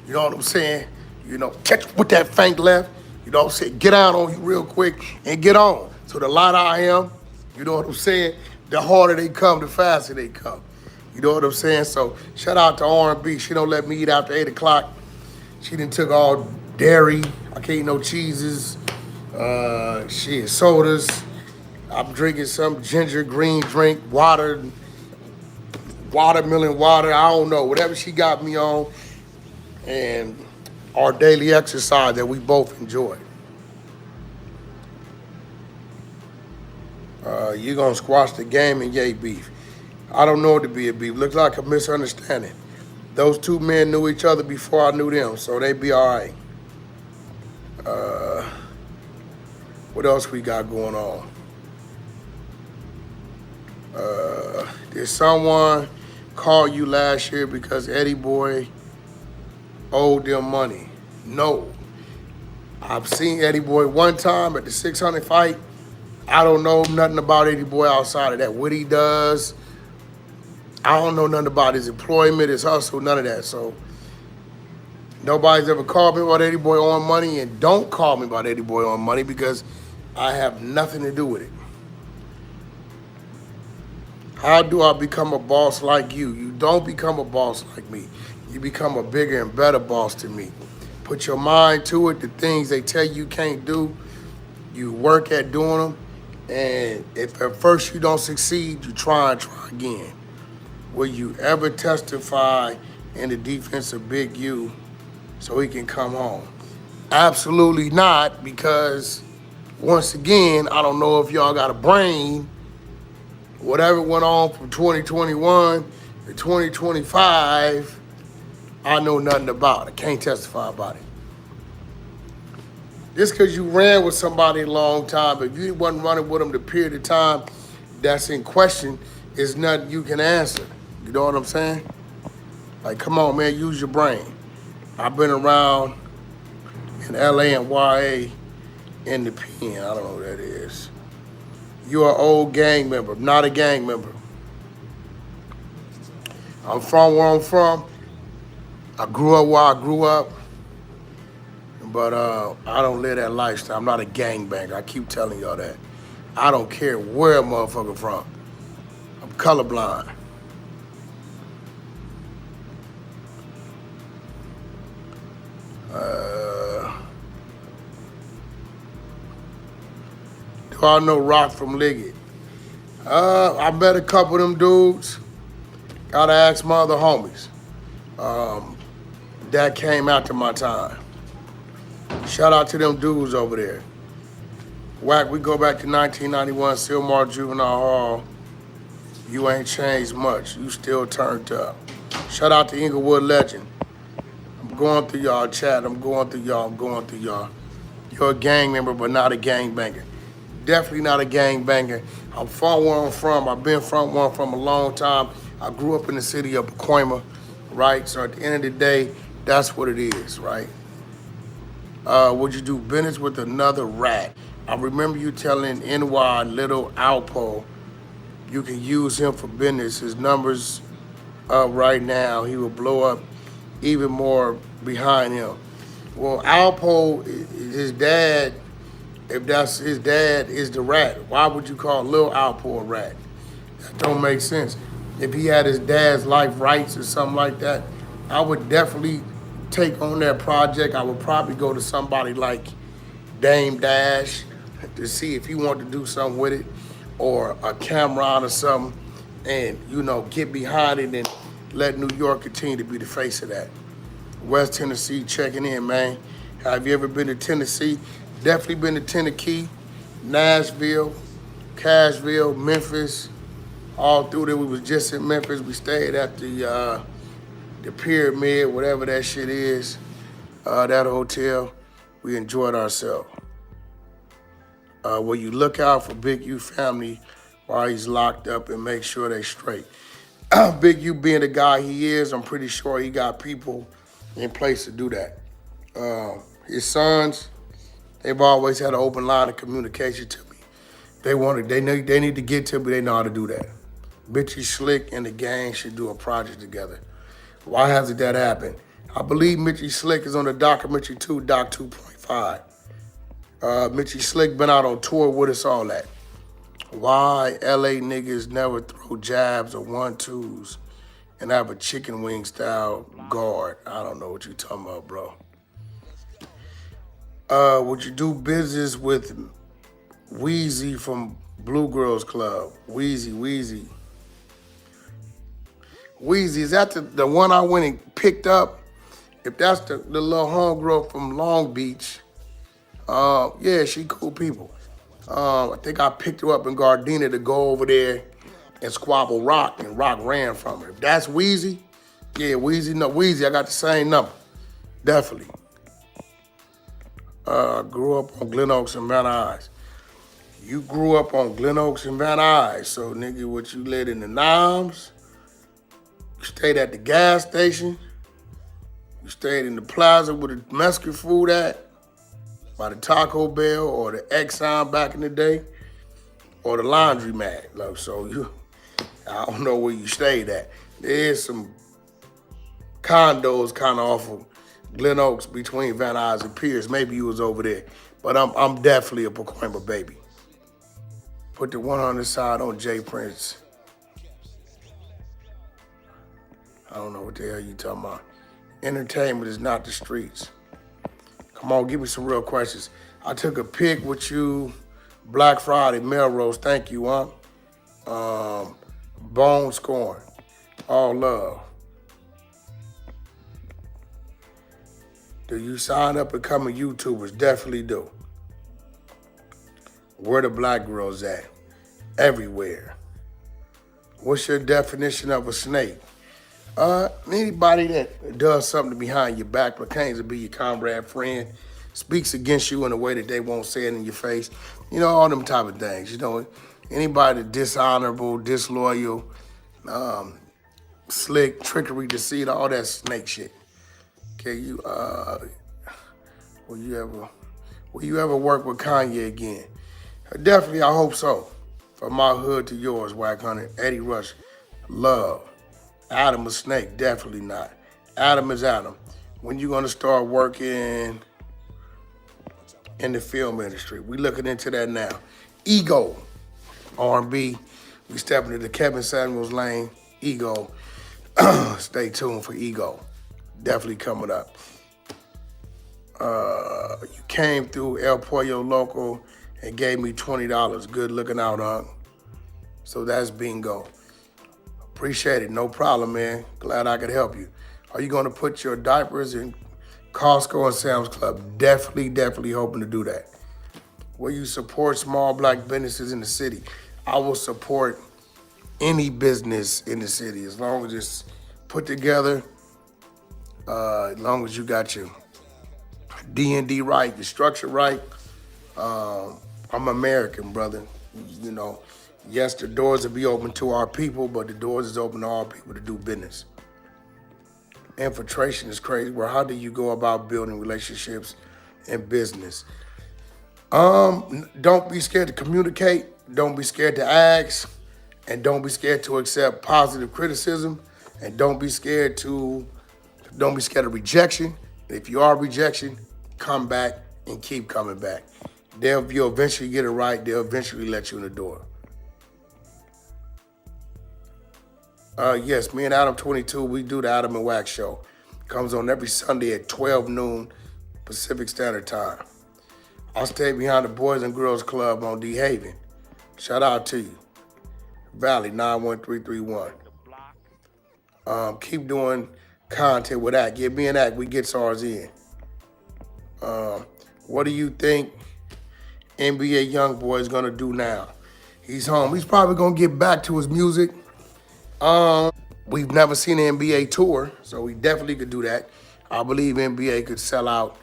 You know what I'm saying? You know, catch with that feint left. You know what I'm saying? Get out on you real quick and get on. So the lighter I am, you know what I'm saying? The harder they come, the faster they come. You know what I'm saying? So shout out to R&B. She don't let me eat after 8 o'clock. She done took all dairy. I can't eat no cheeses. Shit, sodas. I'm drinking some ginger green drink, water, watermelon water. I don't know, whatever she got me on. And our daily exercise that we both enjoy. You gonna squash the game and yay beef. I don't know it to be a beef. Looks like a misunderstanding. Those two men knew each other before I knew them, so they be all right. What else we got going on? Did someone call you last year because Eddie Boy owed them money? No. I've seen Eddie Boy one time at the 600 fight. I don't know nothing about Eddie Boy outside of that. What he does, I don't know nothing about his employment, his hustle, none of that. So nobody's ever called me about Eddie Boy on money, and don't call me about Eddie Boy on money because I have nothing to do with it. How do I become a boss like you? You don't become a boss like me. You become a bigger and better boss to me. Put your mind to it. The things they tell you can't do, you work at doing them. And if at first you don't succeed, you try and try again. Will you ever testify in the defense of Big U so he can come home? Absolutely not, because once again, I don't know if y'all got a brain. Whatever went on from 2021 to 2025, I know nothing about it. Can't testify about it. Just because you ran with somebody a long time, if you wasn't running with them the period of time that's in question, is nothing you can answer. You know what I'm saying? Like, come on, man, use your brain. I've been around in LA and YA in the pen. I don't know what that is. You're an old gang member. I'm not a gang member. I'm from where I'm from. I grew up where I grew up. But I don't live that lifestyle. I'm not a gangbanger. I keep telling y'all that. I don't care where a motherfucker from. I'm colorblind. Do I know Rock from Liggett? I met a couple of them dudes. Gotta ask my other homies. That came after my time. Shout out to them dudes over there. Wack, we go back to 1991, Silmar Juvenile Hall. You ain't changed much. You still turned up. Shout out to Inglewood Legend. I'm going through y'all chat. I'm going through y'all. You're a gang member, but not a gangbanger. Definitely not a gangbanger. I'm from where I'm from. I've been from where I'm from a long time. I grew up in the city of Pacoima, right? So at the end of the day, that's what it is, right? Would you do business with another rat? I remember you telling NY Little Alpo you can use him for business. His numbers up right now. He will blow up even more behind him. Well, Alpo, his dad, if that's his dad, is the rat. Why would you call Lil Alpo a rat? That don't make sense. If he had his dad's life rights or something like that, I would definitely take on that project. I would probably go to somebody like Dame Dash to see if he wanted to do something with it, or a Cameron or something, and, you know, get behind it and let New York continue to be the face of that. West Tennessee checking in, man. Have you ever been to Tennessee? Definitely been to Tennessee, Nashville, Cashville, Memphis, all through there. We was just in Memphis. We stayed at the Pyramid, whatever that shit is, that hotel. We enjoyed ourselves. Will you look out for Big U family while he's locked up and make sure they straight? Big U being the guy he is, I'm pretty sure he got people in place to do that. His sons, they've always had an open line of communication to me. They need to get to me, they know how to do that. Bitchy Slick and the gang should do a project together. Why hasn't that happened? I believe Mitchy Slick is on the documentary 2, Doc 2.5. Mitchy Slick been out on tour with us all that. Why LA niggas never throw jabs or 1-2s and have a chicken wing style guard? I don't know what you talking about, bro. Would you do business with Wheezy from Blue Girls Club? Wheezy. Wheezy, is that the one I went and picked up? If that's the little homegirl from Long Beach, yeah, she cool people. I think I picked her up in Gardena to go over there and squabble Rock, and Rock ran from her. If that's Wheezy, yeah, Wheezy, I got the same number, definitely. Grew up on Glen Oaks and Van Nuys. You grew up on Glen Oaks and Van Nuys, so nigga, what you lived in the Noms? You stayed at the gas station? You stayed in the plaza where the Mexican food at? By the Taco Bell or the Exxon back in the day? Or the laundromat? Like, so I don't know where you stayed at. There's some condos kind of off of Glen Oaks between Van Nuys and Pierce. Maybe you was over there. But I'm definitely a Pacoima baby. Put the 100 side on Jay Prince. I don't know what the hell you talking about. Entertainment is not the streets. Come on, give me some real questions. I took a pic with you, Black Friday, Melrose, thank you, huh? Bone scoring, all love. Do you sign up and become a YouTubers? Definitely do. Where the black girls at? Everywhere. What's your definition of a snake? Anybody that does something behind your back, pretends to be your comrade, friend, speaks against you in a way that they won't say it in your face. You know, all them type of things. You know, anybody dishonorable, disloyal, slick, trickery, deceit, all that snake shit. Okay, will you ever work with Kanye again? Definitely, I hope so. From my hood to yours, Wack ENT. Eddie Rush, love. Adam a snake, definitely not. Adam is Adam. When you gonna start working in the film industry? We looking into that now. Ego, R&B. We stepping into Kevin Samuels lane. Ego. Stay tuned for Ego. Definitely coming up. You came through El Pollo Local and gave me $20. Good looking out, huh? So that's bingo. Appreciate it, no problem, man. Glad I could help you. Are you gonna put your diapers in Costco and Sam's Club? Definitely hoping to do that. Will you support small black businesses in the city? I will support any business in the city as long as it's put together, as long as you got your D&D right, your structure right. I'm American, brother. You know, yes, the doors will be open to our people, but the doors is open to all people to do business. Infiltration is crazy. Well, how do you go about building relationships in business? Don't be scared to communicate. Don't be scared to ask. And don't be scared to accept positive criticism. And don't be scared of rejection. And if you are rejection, come back and keep coming back. You'll eventually get it right. They'll eventually let you in the door. Yes, me and Adam 22, we do the Adam and Wack show. Comes on every Sunday at 12 noon Pacific Standard Time. I stay behind the Boys and Girls Club on D Haven. Shout out to you. Valley 91331. Keep doing content with Act. Yeah, me and Act, we get ours in. What do you think NBA YoungBoy is gonna do now? He's home. He's probably gonna get back to his music. We've never seen an NBA tour, so we definitely could do that. I believe NBA could sell out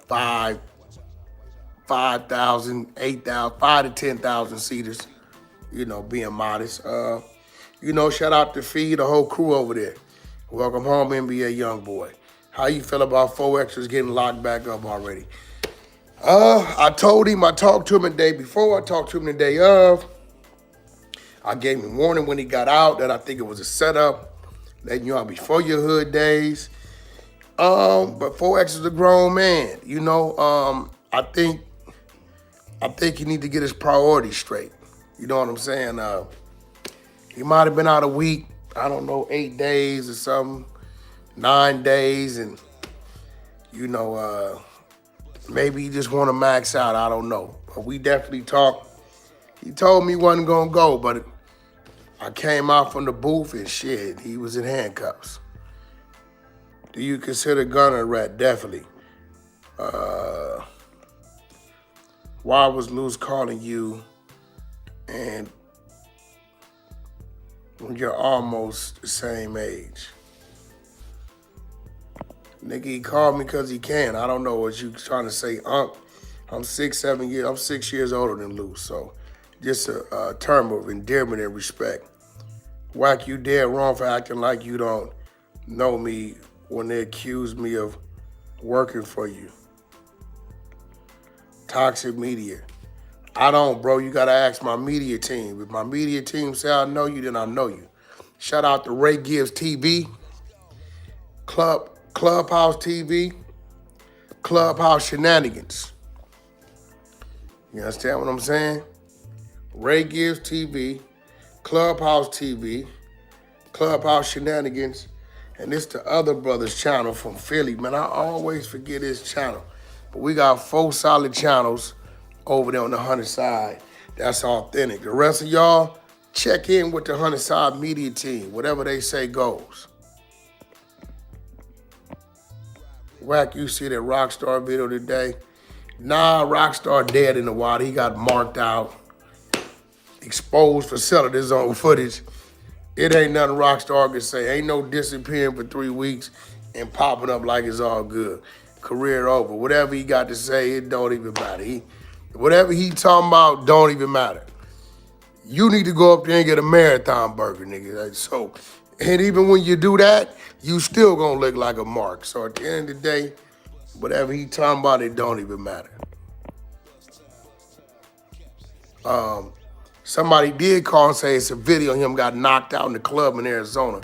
5,000, 8,000, 5 to 10,000 seaters, you know, being modest. Shout out to Fee, the whole crew over there. Welcome home, NBA YoungBoy. How you feel about 4 extras getting locked back up already? I told him, I talked to him the day before, I talked to him the day of. I gave him warning when he got out that I think it was a setup, letting you out before your hood days. But 4X is a grown man. You know, I think he need to get his priorities straight. You know what I'm saying? He might have been out a week, I don't know, 8 days or something, 9 days, and you know, maybe he just want to max out. I don't know. But we definitely talked. He told me he wasn't gonna go, but I came out from the booth and shit, he was in handcuffs. Do you consider Gunner a rat? Definitely. Why was Luce calling you and when you're almost the same age? Nigga, he called me because he can. I don't know what you trying to say, Unc. I'm 6 years older than Luce, so just a term of endearment and respect. Wack, you dead wrong for acting like you don't know me when they accuse me of working for you. Toxic media. I don't, bro. You gotta ask my media team. If my media team say I know you, then I know you. Shout out to Ray Gives TV, Clubhouse TV, Clubhouse Shenanigans. You understand what I'm saying? Ray Gives TV, Clubhouse TV, Clubhouse Shenanigans, and this the other brother's channel from Philly. Man, I always forget his channel. But we got 4 solid channels over there on the 100 side. That's authentic. The rest of y'all, check in with the 100 side media team. Whatever they say goes. Wack, you see that Rockstar video today? Nah, Rockstar dead in the water. He got marked out, exposed for selling his own footage. It ain't nothing Rockstar can say. Ain't no disappearing for 3 weeks and popping up like it's all good. Career over. Whatever he got to say, it don't even matter. Whatever he talking about, don't even matter. You need to go up there and get a marathon burger, nigga. So, and even when you do that, you still gonna look like a mark. So at the end of the day, whatever he talking about, it don't even matter. Somebody did call and say it's a video of him got knocked out in the club in Arizona.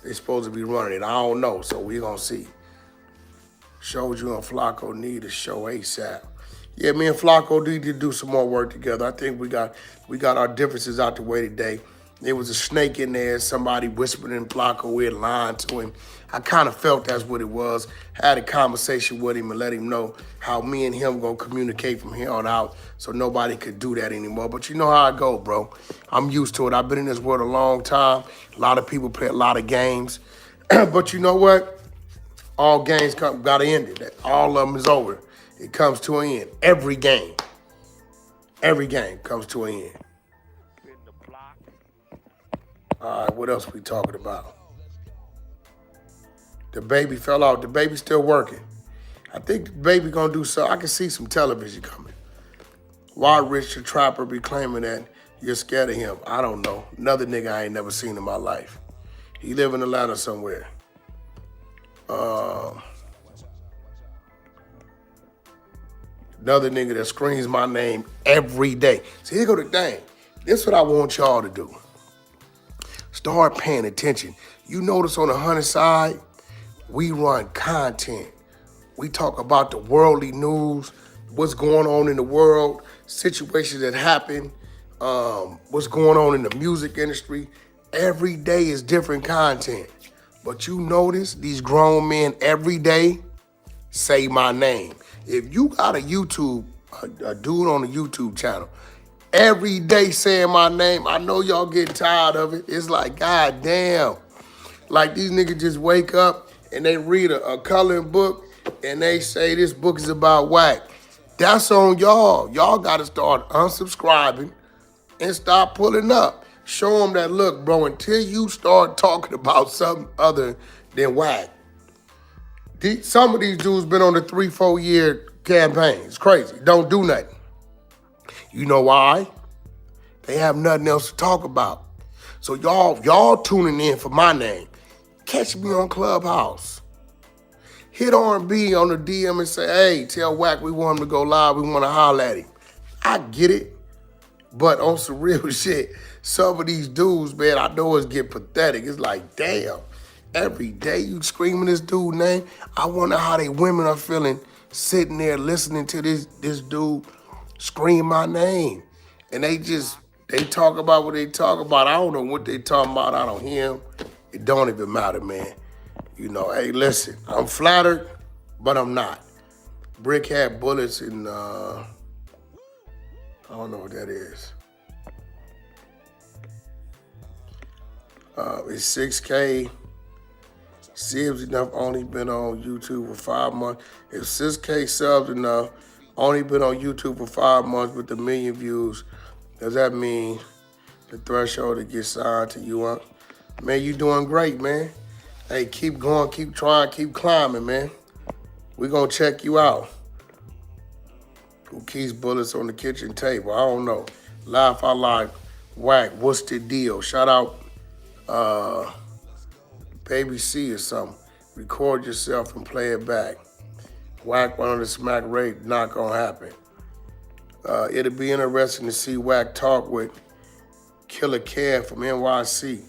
They supposed to be running it. I don't know, so we gonna see. Showed you and Flacco need a show ASAP. Yeah, me and Flacco need to do some more work together. I think we got our differences out the way today. There was a snake in there, somebody whispered in Flacco ear, lying to him. I kind of felt that's what it was. Had a conversation with him and let him know how me and him gonna communicate from here on out so nobody could do that anymore. But you know how I go, bro. I'm used to it. I've been in this world a long time. A lot of people play a lot of games. But you know what? All games gotta end it. All of them is over. It comes to an end. Every game comes to an end. All right, what else we talking about? The baby fell out. The baby's still working. I think the baby gonna do so. I can see some television coming. Why Rich the Trapper be claiming that you're scared of him? I don't know. Another nigga I ain't never seen in my life. He live in Atlanta somewhere. Another nigga that screams my name every day. See, here go the thing. This is what I want y'all to do. Start paying attention. You notice on the 100 side, we run content. We talk about the worldly news, what's going on in the world, situations that happen, what's going on in the music industry. Every day is different content. But you notice these grown men every day say my name. If you got a YouTube, a dude on a YouTube channel, every day saying my name, I know y'all getting tired of it. It's like, God damn. Like these niggas just wake up and they read a coloring book and they say this book is about Wack. That's on y'all. Y'all got to start unsubscribing and stop pulling up. Show them that, look, bro, until you start talking about something other than Wack. Some of these dudes been on the 3-4 year campaign. It's crazy. Don't do nothing. You know why? They have nothing else to talk about. So y'all tuning in for my name. Catch me on Clubhouse. hit R&B on the DM and say, hey, tell Wack we want him to go live. We want to holler at him. I get it. But on some real shit, some of these dudes, man, I know it's get pathetic. It's like, damn, every day you screaming this dude name. I wonder how they women are feeling sitting there listening to this dude scream my name. And they talk about what they talk about. I don't know what they talking about. I don't hear them. It don't even matter, man. You know, hey, listen, I'm flattered, but I'm not. Bricc had bullets in, I don't know what that is. It's 6K. Sibs enough, only been on YouTube for 5 months. If 6K subs enough, only been on YouTube for 5 months with 1 million views, does that mean the threshold to get signed to you up? Man, you doing great, man. Hey, keep going, keep trying, keep climbing, man. We gonna check you out. Who keeps bullets on the kitchen table? I don't know. Laugh out loud. Wack, what's the deal? Shout out Baby C or something. Record yourself and play it back. Wack 100 smack rate, not gonna happen. It'll be interesting to see Wack talk with Killer Care from NYC.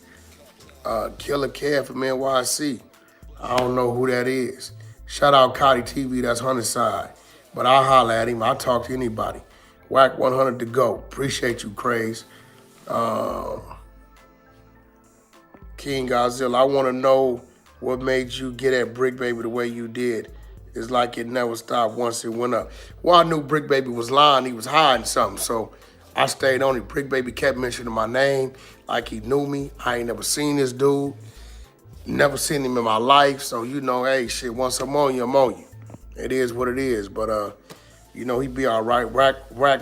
Killer Care from NYC. I don't know who that is. Shout out Cotty TV, that's Hunterside. But I'll holler at him. I'll talk to anybody. Wack 100 to go. Appreciate you, Craze. King Godzilla, I want to know what made you get at Bricc Baby the way you did. It's like it never stopped once it went up. Well, I knew Bricc Baby was lying. He was hiding something, so I stayed on it. Bricc Baby kept mentioning my name like he knew me. I ain't never seen this dude. Never seen him in my life, so you know, hey, shit, once I'm on you, I'm on you. It is what it is, but you know, he be all right. Wack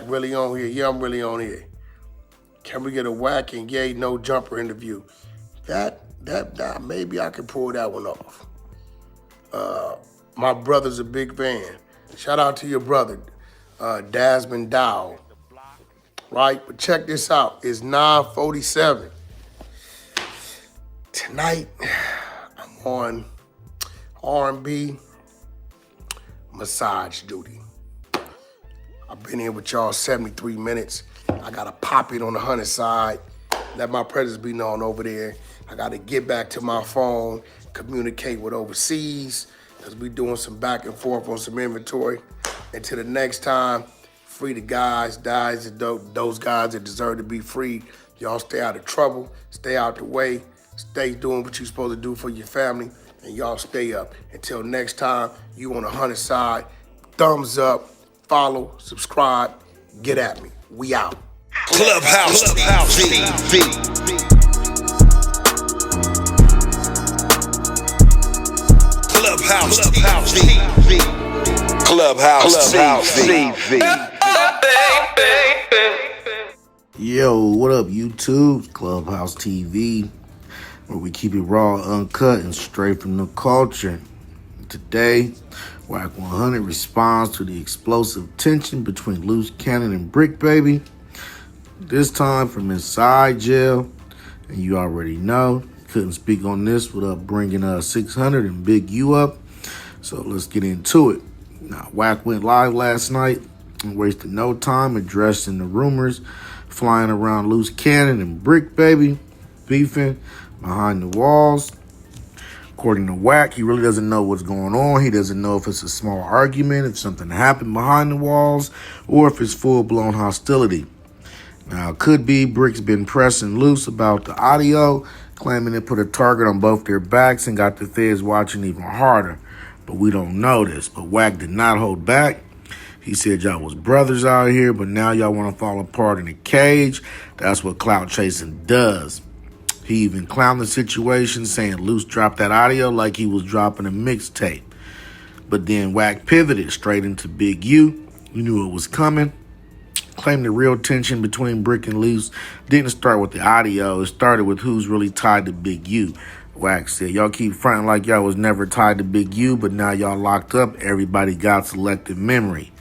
really on here. Yeah, I'm really on here. Can we get a Wack and Yay no jumper interview? That maybe I can pull that one off. My brother's a big fan. Shout out to your brother, Dasmond Dow. Right, but check this out. It's 9:47. Tonight, I'm on R&B massage duty. I've been here with y'all 73 minutes. I gotta pop it on the Hunter side. Let my presence be known over there. I gotta get back to my phone, communicate with overseas, because we doing some back and forth on some inventory. Until the next time, free the guys, those guys that deserve to be free. Y'all stay out of trouble, stay out the way, stay doing what you're supposed to do for your family, and y'all stay up. Until next time, you on the Hunter side, thumbs up, follow, subscribe, get at me. We out. Clubhouse TV. Clubhouse TV. Clubhouse TV. Yo, what up, YouTube? Clubhouse TV, where we keep it raw, uncut, and straight from the culture. Today, Wack 100 responds to the explosive tension between Luce Cannon and Bricc Baby. This time from inside jail, and you already know, couldn't speak on this without bringing 600 and Big U up. So let's get into it. Now, Wack went live last night and wasted no time addressing the rumors flying around Luce Cannon and Bricc Baby beefing behind the walls. According to Wack, he really doesn't know what's going on. He doesn't know if it's a small argument, if something happened behind the walls, or if it's full-blown hostility. Now, it could be Brick's been pressing Luce about the audio, claiming it put a target on both their backs and got the feds watching even harder. But we don't know this. But Wack did not hold back. He said y'all was brothers out here, but now y'all want to fall apart in a cage. That's what clout chasing does. He even clowned the situation, saying Luce dropped that audio like he was dropping a mixtape. But then Wack pivoted straight into Big U. You knew it was coming. Claimed the real tension between Bricc and Luce didn't start with the audio. It started with who's really tied to Big U. Wack said, y'all keep fronting like y'all was never tied to Big U, but now y'all locked up. Everybody got selective memory.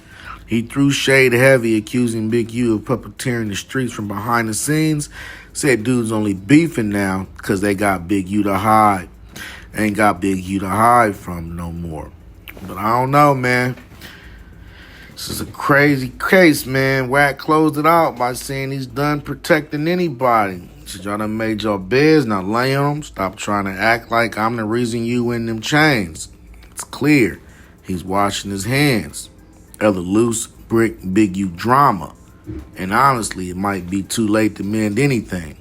He threw shade heavy, accusing Big U of puppeteering the streets from behind the scenes. Said dudes only beefing now because they got Big U to hide. Ain't got Big U to hide from no more. But I don't know, man. This is a crazy case, man. Wack closed it out by saying he's done protecting anybody. Said y'all done made your beds, now lay on them. Stop trying to act like I'm the reason you in them chains. It's clear he's washing his hands of the Luce Bricc Big U drama. And honestly, it might be too late to mend anything.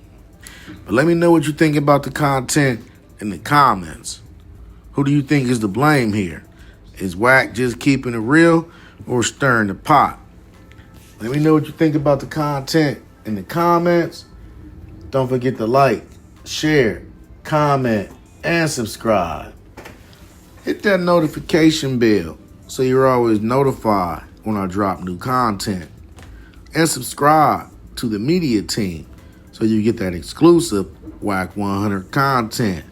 But let me know what you think about the content in the comments. Who do you think is to blame here? Is Wack just keeping it real or stirring the pot? Let me know what you think about the content in the comments. Don't forget to like, share, comment, and subscribe. Hit that notification bell so you're always notified when I drop new content. And subscribe to the media team so you get that exclusive Wack 100 content.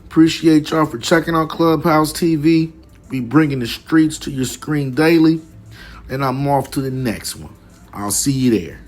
Appreciate y'all for checking out Clubhouse TV. We bringing the streets to your screen daily. And I'm off to the next one. I'll see you there.